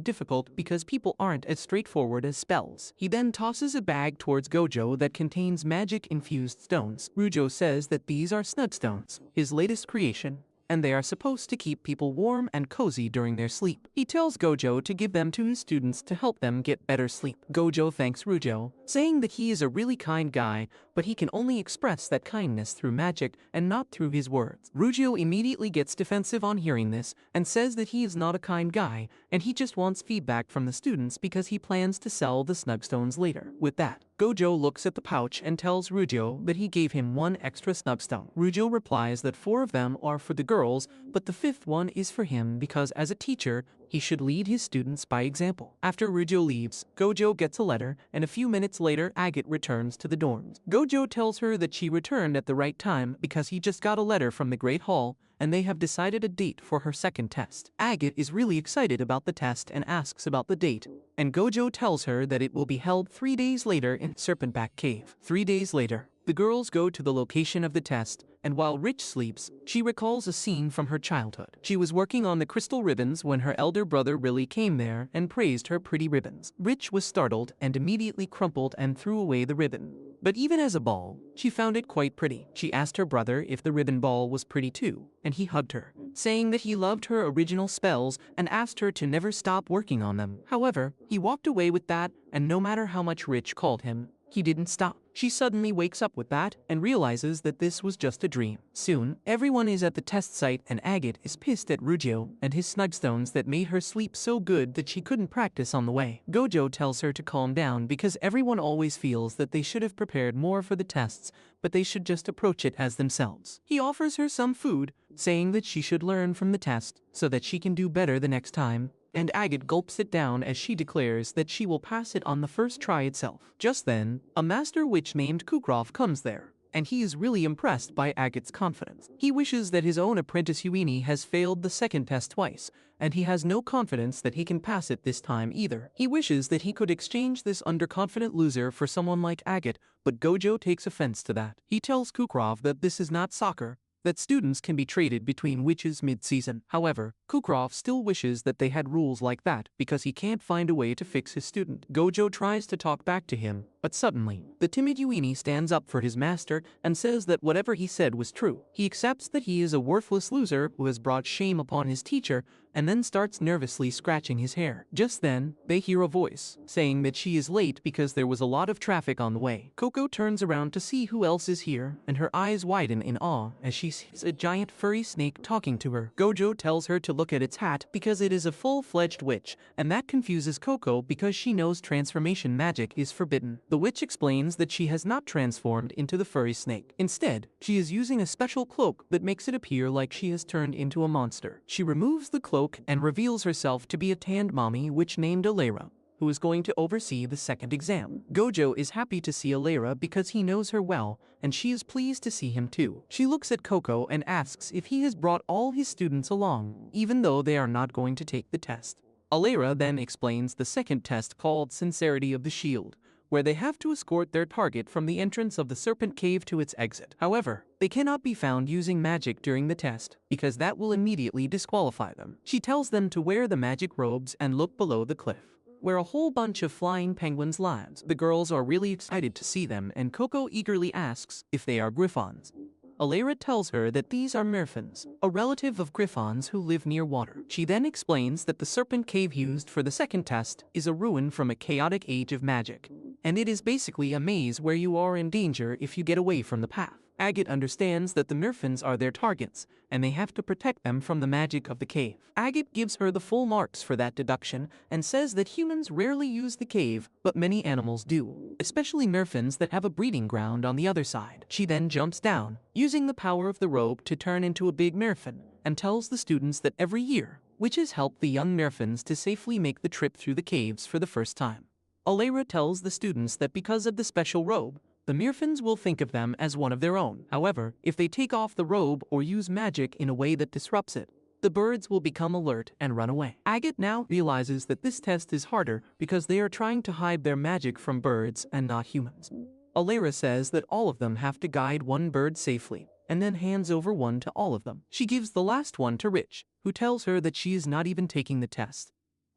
difficult because people aren't as straightforward as spells. He then tosses a bag towards Gojo that contains magic-infused stones. Rujo says that these are snugstones, his latest creation, and they are supposed to keep people warm and cozy during their sleep. He tells Gojo to give them to his students to help them get better sleep. Gojo thanks Rujo, saying that he is a really kind guy, but he can only express that kindness through magic and not through his words. Rujo immediately gets defensive on hearing this and says that he is not a kind guy and he just wants feedback from the students because he plans to sell the snugstones later. With that, Gojo looks at the pouch and tells Rujo that he gave him one extra snugstone. Rujo replies that 4 of them are for the girls, but the 5th one is for him because as a teacher, he should lead his students by example. After Rujo leaves, Gojo gets a letter, and a few minutes later, Agate returns to the dorms. Gojo tells her that she returned at the right time because he just got a letter from the Great Hall, and they have decided a date for her second test. Agate is really excited about the test and asks about the date, and Gojo tells her that it will be held 3 days later in Serpentback Cave. 3 days later, the girls go to the location of the test, and while Rich sleeps, she recalls a scene from her childhood. She was working on the crystal ribbons when her elder brother Riley came there and praised her pretty ribbons. Rich was startled and immediately crumpled and threw away the ribbon. But even as a ball, she found it quite pretty. She asked her brother if the ribbon ball was pretty too, and he hugged her, saying that he loved her original spells and asked her to never stop working on them. However, he walked away with that, and no matter how much Rich called him, he didn't stop. She suddenly wakes up with that and realizes that this was just a dream. Soon, everyone is at the test site and Agate is pissed at Rugio and his snugstones that made her sleep so good that she couldn't practice on the way. Gojo tells her to calm down because everyone always feels that they should have prepared more for the tests, but they should just approach it as themselves. He offers her some food, saying that she should learn from the test so that she can do better the next time, and Agate gulps it down as she declares that she will pass it on the first try itself. Just then, a master witch named Kukrov comes there, and he is really impressed by Agate's confidence. He wishes that his own apprentice Yuini has failed the second test twice, and he has no confidence that he can pass it this time either. He wishes that he could exchange this underconfident loser for someone like Agate, but Gojo takes offense to that. He tells Kukrov that this is not soccer, that students can be traded between witches mid-season. However, Kukrov still wishes that they had rules like that because he can't find a way to fix his student. Gojo tries to talk back to him, but suddenly, the timid Yuini stands up for his master and says that whatever he said was true. He accepts that he is a worthless loser who has brought shame upon his teacher and then starts nervously scratching his hair. Just then, they hear a voice saying that she is late because there was a lot of traffic on the way. Coco turns around to see who else is here, and her eyes widen in awe as she sees a giant furry snake talking to her. Gojo tells her to look at its hat because it is a full-fledged witch, and that confuses Coco because she knows transformation magic is forbidden. The witch explains that she has not transformed into the furry snake. Instead, she is using a special cloak that makes it appear like she has turned into a monster. She removes the cloak and reveals herself to be a tanned mommy witch named Alera, who is going to oversee the second exam. Gojo is happy to see Alera because he knows her well, and she is pleased to see him too. She looks at Coco and asks if he has brought all his students along, even though they are not going to take the test. Alera then explains the second test called Sincerity of the Shield, where they have to escort their target from the entrance of the Serpent Cave to its exit. However, they cannot be found using magic during the test, because that will immediately disqualify them. She tells them to wear the magic robes and look below the cliff, where a whole bunch of flying penguins lives. The girls are really excited to see them, and Coco eagerly asks if they are griffons. Alera tells her that these are merfins, a relative of griffons who live near water. She then explains that the serpent cave used for the second test is a ruin from a chaotic age of magic, and it is basically a maze where you are in danger if you get away from the path. Agate understands that the merfins are their targets, and they have to protect them from the magic of the cave. Agate gives her the full marks for that deduction and says that humans rarely use the cave, but many animals do, especially merfins that have a breeding ground on the other side. She then jumps down, using the power of the robe to turn into a big merfin, and tells the students that every year, witches help the young merfins to safely make the trip through the caves for the first time. Alera tells the students that because of the special robe, the merfins will think of them as one of their own. However, if they take off the robe or use magic in a way that disrupts it, the birds will become alert and run away. Agate now realizes that this test is harder because they are trying to hide their magic from birds and not humans. Alera says that all of them have to guide one bird safely, and then hands over one to all of them. She gives the last one to Rich, who tells her that she is not even taking the test.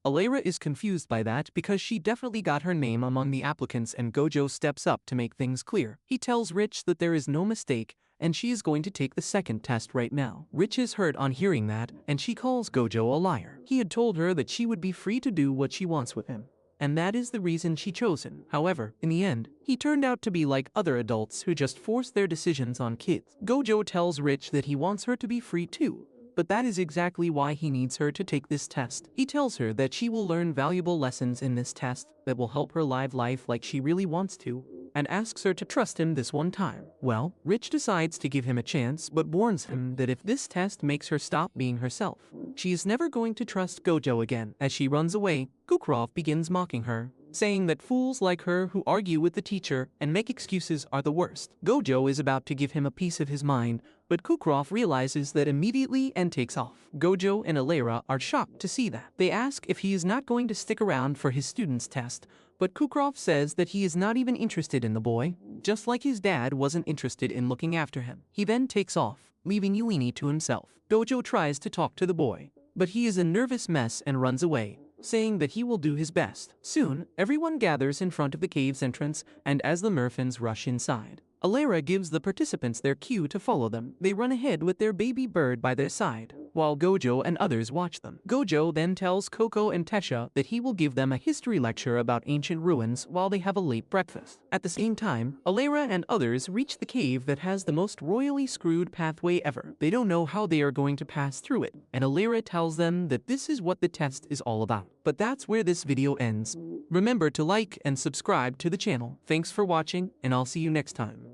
Alera is confused by that because she definitely got her name among the applicants, and Gojo steps up to make things clear. He tells Rich that there is no mistake and she is going to take the second test right now. Rich is hurt on hearing that, and she calls Gojo a liar. He had told her that she would be free to do what she wants with him, and that is the reason she chose him. However, in the end, he turned out to be like other adults who just force their decisions on kids. Gojo tells Rich that he wants her to be free too, but that is exactly why he needs her to take this test. He tells her that she will learn valuable lessons in this test that will help her live life like she really wants to, and asks her to trust him this one time. Well, Rich decides to give him a chance, but warns him that if this test makes her stop being herself, she is never going to trust Gojo again. As she runs away, Kukrov begins mocking her, saying that fools like her who argue with the teacher and make excuses are the worst. Gojo is about to give him a piece of his mind, but Kukrov realizes that immediately and takes off. Gojo and Alera are shocked to see that. They ask if he is not going to stick around for his student's test, but Kukrov says that he is not even interested in the boy, just like his dad wasn't interested in looking after him. He then takes off, leaving Yuini to himself. Gojo tries to talk to the boy, but he is a nervous mess and runs away, saying that he will do his best. Soon, everyone gathers in front of the cave's entrance, and as the merfins rush inside, Alera gives the participants their cue to follow them. They run ahead with their baby bird by their side, while Gojo and others watch them. Gojo then tells Coco and Tesha that he will give them a history lecture about ancient ruins while they have a late breakfast. At the same time, Alera and others reach the cave that has the most royally screwed pathway ever. They don't know how they are going to pass through it, and Alera tells them that this is what the test is all about. But that's where this video ends. Remember to like and subscribe to the channel. Thanks for watching, and I'll see you next time.